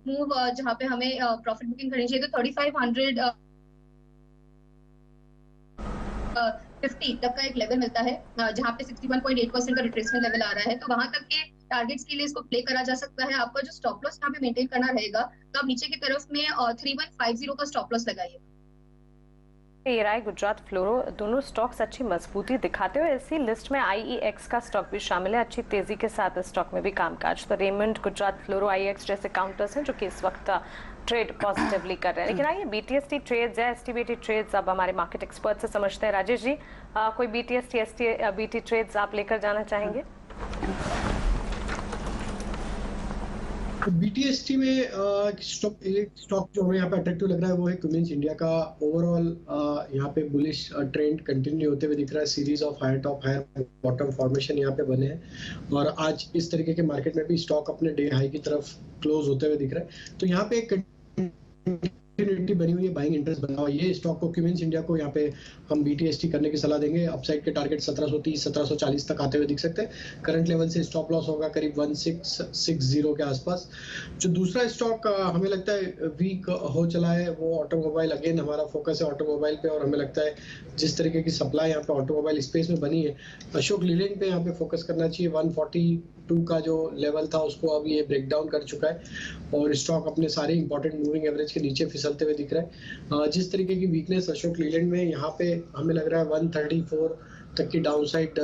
मूव जहाँ पे हमें प्रॉफिट बुकिंग करनी चाहिए तो 3500 50 तक का एक लेवल मिलता है जहाँ पे 61.8% का रिट्रेसमेंट लेवल आ रहा है, तो वहां तक के टारगेट्स के लिए इसको प्ले करा जा सकता है। आपका जो स्टॉप लॉस यहाँ पे मेंटेन करना रहेगा तो आप नीचे की तरफ में 3150 का स्टॉप लॉस लगाइए। ये राय गुजरात फ्लोरो दोनों स्टॉक्स अच्छी मजबूती दिखाते हुए इसी लिस्ट में IEX का स्टॉक भी शामिल है। अच्छी तेजी के साथ इस स्टॉक में भी कामकाज। तो रेमंड, गुजरात फ्लोरो, IEX जैसे काउंटर्स हैं जो कि इस वक्त ट्रेड पॉजिटिवली कर रहे हैं। लेकिन आइए BTST ट्रेड्स या STBT ट्रेड्स अब हमारे मार्केट एक्सपर्ट से समझते हैं। राजेश जी, कोई BTST STBT ट्रेड्स आप लेकर जाना चाहेंगे? BTST में स्टॉक जो हमें यहाँ पे अट्रैक्टिव लग रहा है वो है क्यूमिंस इंडिया का। ओवरऑल यहाँ पे बुलिश ट्रेंड कंटिन्यू होते हुए दिख रहा है। Series of higher top higher bottom formation यहाँ पे बने हैं और आज इस तरीके के मार्केट में भी स्टॉक अपने डे हाई की तरफ क्लोज होते हुए दिख रहा है। तो यहाँ पे एक कंटिन्यूटी बनी हुई है, बाइंग इंटरेस्ट बना हुआ है। ये स्टॉक को क्यूमिंस इंडिया को यहाँ पे हम BTST करने की सलाह देंगे। अपसाइड के टारगेट 1730 1740 तक आते हुए दिख सकते हैं। करंट लेवल से स्टॉप लॉस होगा करीब 1660 के आसपास। जो दूसरा स्टॉक हमें लगता है वीक हो चला है वो ऑटोमोबाइल। अगेन हमारा फोकस है ऑटोमोबाइल पे और हमें लगता है जिस तरीके की सप्लाई यहाँ पे ऑटोमोबाइल स्पेस में बनी है, अशोक लीलैंड पे यहाँ पे फोकस करना चाहिए। 142 का जो लेवल था उसको अब ये ब्रेक डाउन कर चुका है और स्टॉक अपने सारे इंपॉर्टेंट मूविंग एवरेज के नीचे फिसलते हुए दिख रहा है। जिस तरीके की वीकनेस अशोक लीलैंड में यहाँ पे हमें लग रहा है 134 तक की downside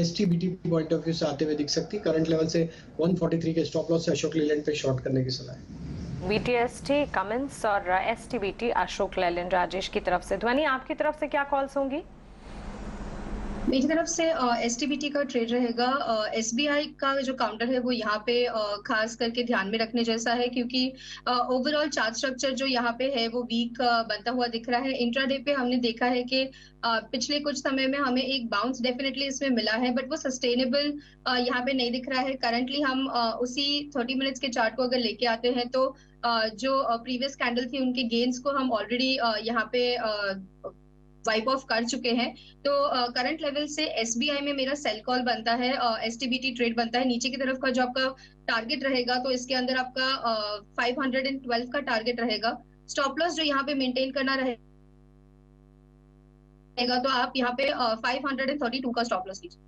STBT point of view से आते हुए दिख सकती है। करंट लेवल से 143 के स्टॉप लॉस से अशोक लीलैंड पे शॉर्ट करने की सलाह है। BTST, कमिंस और STBT अशोक लेलैंड राजेश की तरफ से। ध्वनि, आपकी तरफ से क्या कॉल्स होंगी? मेरी तरफ से STBT का ट्रेड रहेगा। SBI का जो काउंटर है वो यहाँ पे खास करके ध्यान में रखने जैसा है क्योंकि ओवरऑल चार्ट स्ट्रक्चर जो यहाँ पे है वो वीक बनता हुआ दिख रहा है। इंट्राडे पे हमने देखा है कि पिछले कुछ समय में हमें एक बाउंस डेफिनेटली इसमें मिला है बट वो सस्टेनेबल यहाँ पे नहीं दिख रहा है। करंटली हम उसी 30 मिनट्स के चार्ट को अगर लेके आते हैं तो जो प्रीवियस कैंडल थी उनके गेन्स को हम ऑलरेडी यहाँ पे वाइप ऑफ कर चुके हैं। तो करंट लेवल से SBI में मेरा सेल कॉल बनता है, STBT ट्रेड बनता है। नीचे की तरफ का जो आपका टारगेट रहेगा तो इसके अंदर आपका 512 का टारगेट रहेगा। स्टॉप लॉस जो यहाँ पे मेंटेन करना रहेगा तो आप यहाँ पे 532 का स्टॉप लॉस लीजिए।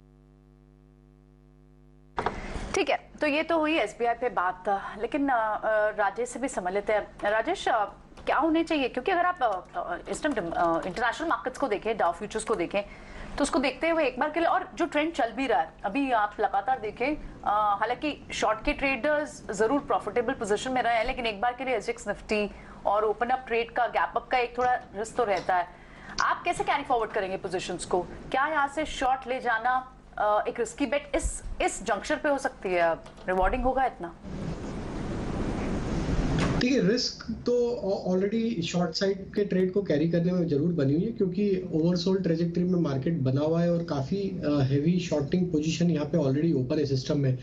ठीक है, तो ये तो हुई SBI पे बात, लेकिन राजेश से भी समझ लेते हैं। राजेश, क्या होने चाहिए, क्योंकि अगर आप इस टाइम इंटरनेशनल मार्केट्स को देखें, डाउ फ्यूचर्स को देखें तो उसको देखते हुए एक बार के लिए, और जो ट्रेंड चल भी रहा है अभी आप लगातार देखें, हालांकि शॉर्ट के ट्रेडर्स जरूर प्रॉफिटेबल पोजीशन में रहे हैं लेकिन एक बार के लिए SGX निफ्टी और ओपन अप ट्रेड का गैप अप का एक थोड़ा रिस्क तो रहता है। आप कैसे कैरी फॉरवर्ड करेंगे पोजीशंस को? क्या यहाँ से शॉर्ट ले जाना एक रिस्की बेट इस जंक्शन पे हो सकती है? रिवॉर्डिंग होगा इतना? देखिए, रिस्क तो ऑलरेडी शॉर्ट साइड के ट्रेड को कैरी करने में जरूर बनी हुई है क्योंकि ओवरसोल्ड ट्रेजेक्टरी में मार्केट बना हुआ है और काफी हेवी शॉर्टिंग पोजीशन यहाँ पे ऑलरेडी ओपन है सिस्टम में।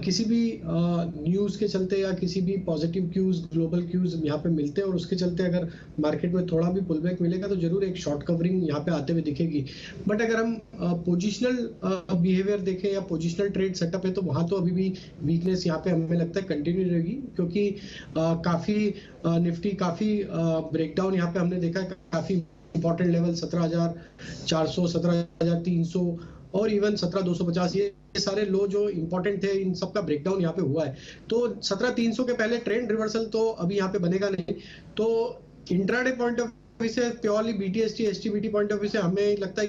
किसी भी न्यूज के चलते या किसी भी पॉजिटिव क्यूज, ग्लोबल क्यूज यहाँ पे मिलते हैं और उसके चलते अगर मार्केट में थोड़ा भी पुलबैक मिलेगा तो जरूर एक शॉर्ट कवरिंग यहाँ पे आते हुए दिखेगी। बट अगर हम पोजिशनल बिहेवियर देखें या पोजिशनल ट्रेड सेटअप है तो वहां तो अभी भी वीकनेस यहाँ पे हमें लगता है कंटिन्यू रहेगी क्योंकि काफी निफ्टी काफी ब्रेकडाउन यहाँ पे हमने देखा है। काफी इंपॉर्टेंट लेवल 17,400, 17,300 और इवन 17,250 ये सारे लो जो इंपॉर्टेंट थे, इन सब का ब्रेकडाउन यहाँ पे हुआ है। तो 17,300 के पहले ट्रेंड रिवर्सल तो अभी यहाँ पे बनेगा नहीं। तो इंट्राडे पॉइंट ऑफ व्यू से, purely BTST STBT point of view से हमें लगता है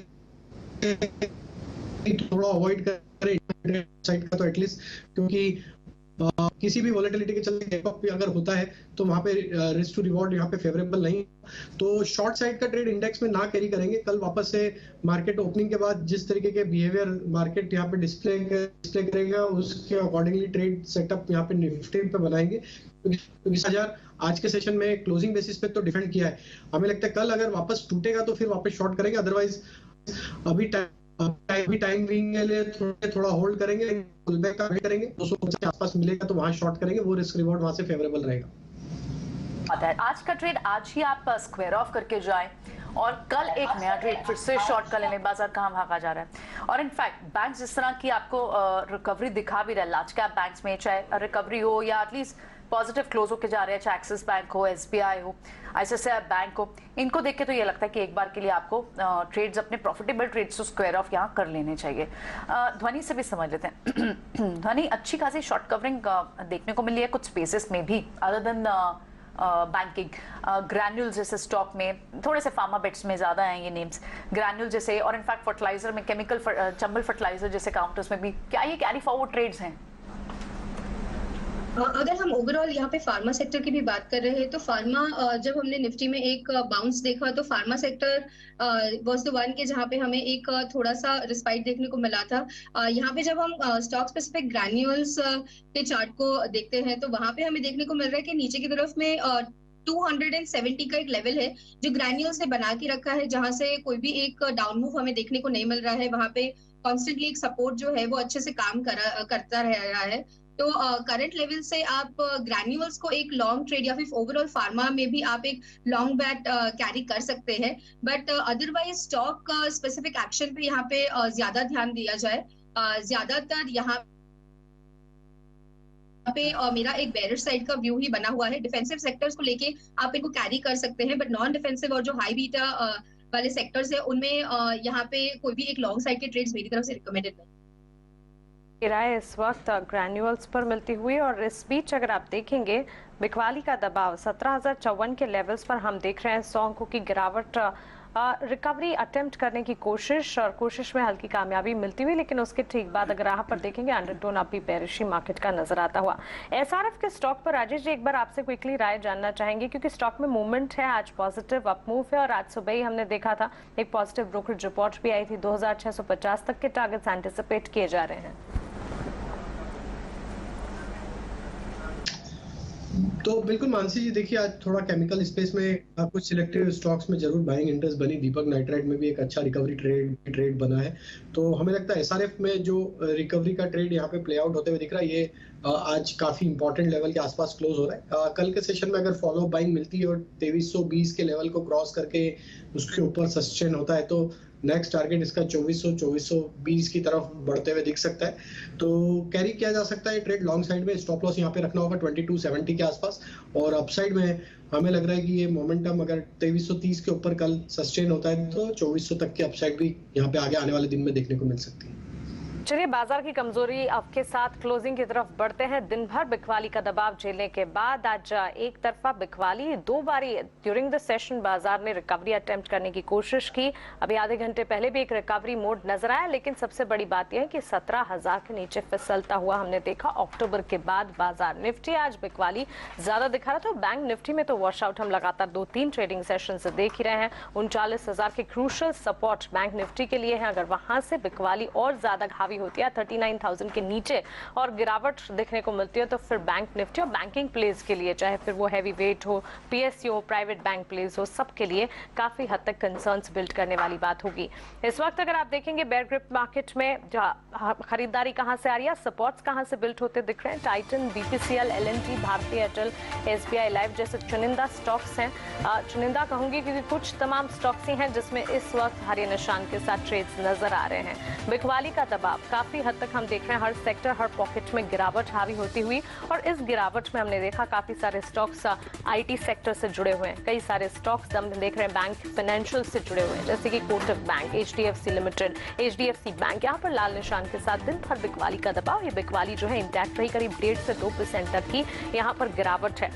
कि थोड़ा अवॉइड करें साइड का तो एटलीस्ट, क्योंकि किसी भी वॉलेटिलिटी के चलते गैप अप अगर होता है तो वहां पे रिस्क टू रिवॉर्ड यहाँ पे फेवरेबल नहीं। तो शॉर्ट साइड का ट्रेड इंडेक्स में ना कैरी करेंगे। कल वापस से मार्केट ओपनिंग के बाद जिस तरीके के बिहेवियर मार्केट यहाँ पे डिस्प्ले करेगा उसके अकॉर्डिंगली ट्रेड सेटअप यहाँ पे निफ्टी पे बनाएंगे। क्योंकि आज के सेशन में क्लोजिंग बेसिस पे तो डिफेंड किया है, हमें लगता है कल अगर वापस टूटेगा तो फिर वापस शॉर्ट करेंगे। अदरवाइज अभी टाइम बिंग के लिए थोड़ा होल्ड करेंगे, पुलबैक का वेट करेंगे। 250 के आसपास मिलेगा तो वहां शॉर्ट करेंगे, वो रिस्क रिवॉर्ड वहां से फेवरेबल रहेगा। आज का ट्रेड आज ही आप स्क्वायर ऑफ करके जाएं और कल एक नया ट्रेड फिर से शॉर्ट का लेने बाजार कहाँ भागा जा रहा है। और इनफैक्ट बैंक जिस तरह की आपको रिकवरी दिखा भी रहा है लार्ज कैप बैंक्स में, चाहे रिकवरी हो या एटलीस्ट पॉजिटिव क्लोज होके जा रहे हैं, चाहे एक्सिस बैंक हो, SBI हो, ICICI बैंक हो, इनको देख के तो ये लगता है कि एक बार के लिए आपको ट्रेड्स अपने प्रॉफिटेबल ट्रेड्स को स्क्वायर ऑफ यहाँ कर लेने चाहिए। ध्वनि से भी समझ लेते हैं। ध्वनि, अच्छी खासी शॉर्ट कवरिंग देखने को मिली है कुछ स्पेसेस में भी अदर देन बैंकिंग। ग्रैन्यूल जैसे स्टॉक में, थोड़े से फार्मा बेट्स में ज्यादा हैं ये नेम्स, ग्रैन्यूल जैसे, और इनफैक्ट फर्टिलाइजर में केमिकल चंबल फर्टिलाइजर जैसे काउंटर्स में भी। क्या ये कैरी फॉरवर्ड ट्रेड्स हैं? अगर हम ओवरऑल यहाँ पे फार्मा सेक्टर की भी बात कर रहे हैं तो फार्मा, जब हमने निफ्टी में एक बाउंस देखा तो pharma sector was the one के जहाँ पे हमें एक थोड़ा सा रिस्पाइट देखने को मिला था। यहाँ पे जब हम स्टॉक स्पेसिफिक ग्रैन्यूल्स के चार्ट को देखते हैं तो वहां पे हमें देखने को मिल रहा है कि नीचे की तरफ में 270 का एक लेवल है जो ग्रैन्यूल्स ने बना के रखा है, जहां से कोई भी एक डाउन मूव हमें देखने को नहीं मिल रहा है। वहां पे कॉन्स्टेंटली एक सपोर्ट जो है वो अच्छे से काम करता रह रहा है। तो करंट लेवल से आप ग्रैन्यूल्स को एक लॉन्ग ट्रेड या फिर ओवरऑल फार्मा में भी आप एक लॉन्ग बैट कैरी कर सकते हैं, but otherwise stock specific action पे यहाँ पे ज्यादा ध्यान दिया जाए। ज्यादातर यहाँ पे मेरा एक बेरिश साइड का व्यू ही बना हुआ है। डिफेंसिव सेक्टर्स को लेके आप इनको कैरी कर सकते हैं, बट नॉन डिफेंसिव और जो हाई बीटा वाले सेक्टर्स है उनमें यहाँ पे कोई भी एक लॉन्ग साइड के ट्रेड्स मेरी तरफ से रिकमेंडेड नहीं। राय इस वक्त ग्रैन्यूल्स पर मिलती हुई, और इस बीच अगर आप देखेंगे बिकवाली का दबाव 17,054 के लेवल्स पर हम देख रहे हैं। 100 अंकों की गिरावट, रिकवरी अटेम्प्ट करने की कोशिश, और कोशिश में हल्की कामयाबी मिलती हुई, लेकिन उसके ठीक बाद अगर यहाँ पर देखेंगे अंडरटोन अभी बेरिशी मार्केट का नजर आता हुआ। SRF के स्टॉक पर राजेश जी एक बार आपसे क्विकली राय जानना चाहेंगे, क्योंकि स्टॉक में मूवमेंट है, आज पॉजिटिव अप मूव है, और आज सुबह ही हमने देखा था एक पॉजिटिव ब्रोकरेज रिपोर्ट भी आई थी। 2650 तक के टारगेट्स एंटिसिपेट किए जा रहे हैं। तो बिल्कुल मानसी जी, देखिए आज थोड़ा केमिकल स्पेस में कुछ सिलेक्टिव स्टॉक्स में जरूर बाइंग इंटरेस्ट बनी। दीपक नाइट्राइट में भी एक अच्छा रिकवरी ट्रेड बना है। तो हमें लगता है SRF में जो रिकवरी का ट्रेड यहाँ पे प्ले आउट होते हुए दिख रहा है, ये आज काफी इंपॉर्टेंट लेवल के आसपास क्लोज हो रहा है। कल के सेशन में अगर फॉलो बाइंग मिलती है और 2320 के लेवल को क्रॉस करके उसके ऊपर सस्टेन होता है तो नेक्स्ट टारगेट इसका 2420 की तरफ बढ़ते हुए दिख सकता है। तो कैरी किया जा सकता है ट्रेड लॉन्ग साइड में। स्टॉप लॉस यहाँ पे रखना होगा 2270 के आसपास, और अपसाइड में हमें लग रहा है कि ये मोमेंटम अगर 2330 के ऊपर कल सस्टेन होता है तो 2400 तक की अपसाइड भी यहाँ पे आगे आने वाले दिन में देखने को मिल सकती है। चलिए बाजार की कमजोरी आपके साथ क्लोजिंग की तरफ बढ़ते हैं। दिन भर बिकवाली का दबाव झेलने के बाद आज एक तरफा बिकवाली, 2 बारी ड्यूरिंग द सेशन बाजार ने रिकवरी अटेम्प्ट करने की कोशिश की। अभी आधे घंटे पहले भी एक रिकवरी मोड नजर आया, लेकिन सबसे बड़ी बात यह है कि 17,000 के नीचे फिसलता हुआ हमने देखा। अक्टूबर के बाद बाजार निफ्टी आज बिकवाली ज्यादा दिखा रहा था। बैंक निफ्टी में तो वॉश आउट हम लगातार 2-3 ट्रेडिंग सेशन से देख ही रहे हैं। 39,000 के क्रूशल सपोर्ट बैंक निफ्टी के लिए है। अगर वहां से बिकवाली और ज्यादा हावी होती है 39,000 के नीचे और गिरावट देखने को मिलती है, तो फिर बैंक निफ्टी और बैंकिंग प्लेस के लिए, चाहे फिर वो हैवी वेट हो, PSU हो, प्राइवेट बैंक प्लेस हो, सबके लिए काफी हद तक कंसर्न्स बिल्ड करने वाली बात होगी। इस वक्त अगर आप देखेंगे बेयर ग्रिप मार्केट में खरीदारी कहां से आ रही है, सपोर्ट्स कहां से बिल्ड होते दिख रहे हैं। Titan, BPCL, L&T, Bharti Airtel, SBI life जैसे चुनिंदा स्टॉक्स हैं। चुनिंदा कहूंगी क्योंकि कुछ तमाम स्टॉक्स ही हैं जिसमें इस वक्त हरे निशान के साथ ट्रेड्स नजर आ रहे हैं। बिकवाली का दबाव काफी हद तक हम देख रहे हैं, हर सेक्टर हर पॉकेट में गिरावट हावी होती हुई, और इस गिरावट में हमने देखा काफी सारे स्टॉक्स IT सेक्टर से जुड़े हुए हैं। कई सारे स्टॉक्स हम देख रहे हैं बैंक फाइनेंशियल से जुड़े हुए हैं, जैसे कि Kotak bank, HDFC limited, HDFC bank. यहाँ पर लाल निशान के साथ दिन भर बिकवाली का दबाव। ये बिकवाली जो है इंटैक्ट रही, करीब 1.5 से 2% तक की यहाँ पर गिरावट है।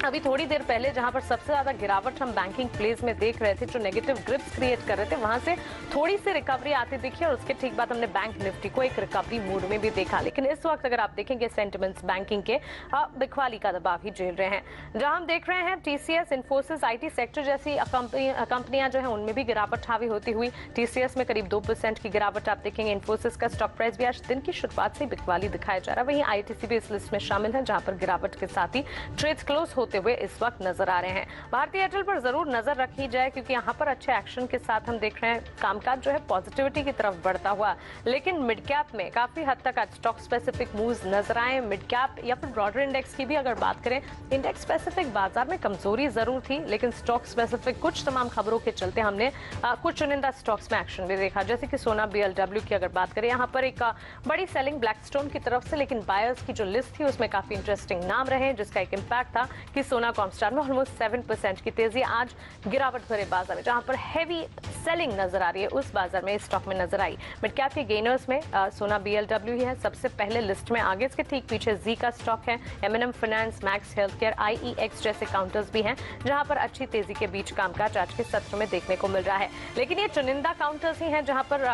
अभी थोड़ी देर पहले जहां पर सबसे ज्यादा गिरावट हम बैंकिंग प्लेस में देख रहे थे, जो नेगेटिव ग्रिप्स क्रिएट कर रहे थे, वहां से थोड़ी सी रिकवरी आती दिखी, और उसके ठीक बाद हमने बैंक निफ्टी को एक रिकवरी मूड में भी देखा। लेकिन इस वक्त अगर आप देखेंगे सेंटिमेंट्स बैंकिंग के बिकवाली का दबाव ही झेल रहे हैं। जहां हम देख रहे हैं TCS, इन्फोसिस, IT सेक्टर जैसी कंपनियां जो है उनमें भी गिरावट हावी होती हुई। TCS में करीब 2% की गिरावट आप देखेंगे। इन्फोसिस का स्टॉक प्राइस भी आज दिन की शुरुआत से बिकवाली दिखाया जा रहा है। वहीं ITC भी इस लिस्ट में शामिल है, जहां पर गिरावट के साथ ही ट्रेड्स क्लोज होते होते हुए इस वक्त नजर आ रहे हैं। भारतीय एयरटेल पर जरूर नजर रखी जाए क्योंकि यहाँ पर अच्छे एक्शन के साथ हम देख रहे हैं कामकाज जो है पॉजिटिविटी की तरफ बढ़ता हुआ, लेकिन मिड कैप में काफी हद तक आज स्टॉक स्पेसिफिक मूव्स नजर आए। मिड कैप या फिर ब्रॉडर इंडेक्स की भी अगर बात करें, इंडेक्स स्पेसिफिक बाजार में कमजोरी जरूर थी, लेकिन स्टॉक स्पेसिफिक कुछ तमाम खबरों के चलते हमने कुछ चुनिंदा स्टॉक्स में एक्शन भी देखा। जैसे कि सोना BLW की अगर बात करें, यहाँ पर एक बड़ी सेलिंग ब्लैकस्टोन की तरफ से, लेकिन बायर्स की जो लिस्ट थी उसमें काफी इंटरेस्टिंग नाम रहे, जिसका एक इम्पैक्ट था कि सोना कॉमस्टार में ऑलमोस्ट 7% की तेजी आज गिरावट भरे बाजार में, जहां पर हैवी सेलिंग नजर आ रही है, उस बाजार में इस स्टॉक में नजर आई। मिड कैप के गेनर्स में सोना BLW ही है सबसे पहले लिस्ट में, आगे इसके ठीक पीछे जी का स्टॉक है, M&M finance, max healthcare, IEX जैसे काउंटर्स भी हैं जहां पर अच्छी तेजी के बीच कामकाज आज के सत्र में देखने को मिल रहा है। लेकिन ये चुनिंदा काउंटर्स ही हैं जहां पर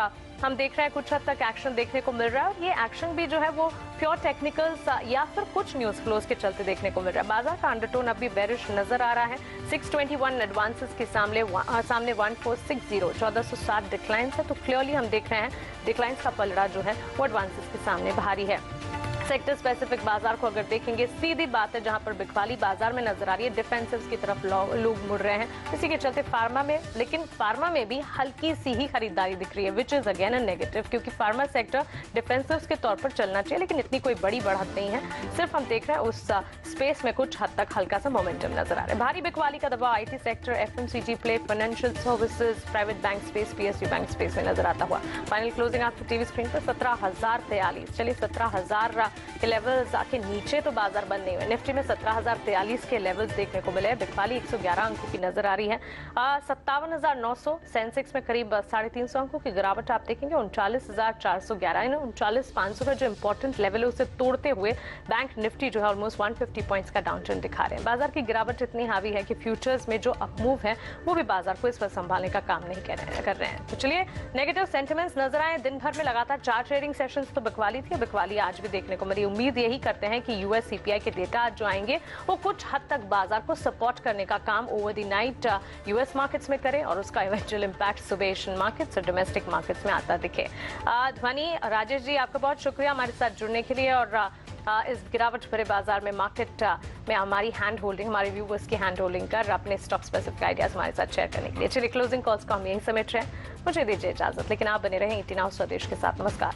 हम देख रहे हैं कुछ हद तक एक्शन देखने को मिल रहा है, और ये एक्शन भी जो है वो प्योर टेक्निकल्स या फिर कुछ न्यूज फ्लोज के चलते देखने को मिल रहा है। बाजार का अंडरटोन अभी बेरिश नजर आ रहा है। 621 एडवांसेस के सामने 1460 1460 डिक्लाइंस है, तो क्लियरली हम देख रहे हैं डिक्लाइंस का पलड़ा जो है वो एडवांसेस के सामने भारी है। सेक्टर स्पेसिफिक बाजार को अगर देखेंगे, सीधी बात है जहां पर बिकवाली बाजार में नजर आ रही है, डिफेंसिव्स की तरफ लोग मुड़ रहे हैं, इसी के चलते फार्मा में, लेकिन फार्मा में भी हल्की सी ही खरीदारी दिख रही है, which is again a negative, क्योंकि फार्मा सेक्टर डिफेंसिव्स के तौर पर चलना चाहिए, लेकिन इतनी कोई बड़ी बढ़त नहीं है। सिर्फ हम देख रहे हैं उस स्पेस में कुछ हद तक हल्का सा मोमेंटम नजर आ रहा है। भारी बिकवाली का दबाव IT sector, FMCG play, financial services, private bank space, PSU bank space में नजर आता हुआ। फाइनल क्लोजिंग आपको टीवी स्क्रीन पर 17,043, चलिए 17,000 के लेवल्स आके नीचे तो बाजार बंद नहीं हुए। निफ्टी में 17,043 के लेवल्स देखने को मिले। बिकवाली 111 अंकों की नजर आ रही है। 57,900, सेंसेक्स में करीब 350 अंकों की गिरावट आप देखेंगे। 39,411, 39,500 का जो इंपॉर्टेंट लेवल है उसे तोड़ते हुए बैंक निफ्टी जो है ऑलमोस्ट 150 पॉइंट्स का डाउन ट्रेंड दिखा रहे हैं। बाजार की गिरावट इतनी हावी है कि फ्यूचर्स में जो अपमूव है वो भी बाजार को इस पर संभालने का काम नहीं कर रहे हैं। तो चलिए, नेगेटिव सेंटिमेंट्स नजर आए। दिन भर में लगातार 4 ट्रेडिंग सेशंस तो बिकवाली थी, बिकवाली आज भी देखने को मिली। उम्मीद यही करते हैं कि US CPI के डेटा आज जो आएंगे वो कुछ हद तक बाजार को सपोर्ट करने का काम over the night US markets में करें, और उसका इवेंचुअल इंपैक्ट सुबह एशियन मार्केट्स और डोमेस्टिक मार्केट्स में आता दिखे। ध्वनि, राजेश जी, आपका बहुत शुक्रिया हमारे साथ जुड़ने के लिए, और इस गिरावट भरे बाजार में मार्केट में हमारी हैंड होल्डिंग, हमारे व्यूवर्स की हैंड होल्डिंग कर अपने स्टॉक स्पेसिफिक आइडियाज हमारे साथ शेयर करने के लिए। चलिए, क्लोजिंग कॉल्स को हम यही समेट रहे हैं। मुझे दीजिए इजाजत, लेकिन आप बने रहें 18 स्वदेश के साथ। नमस्कार।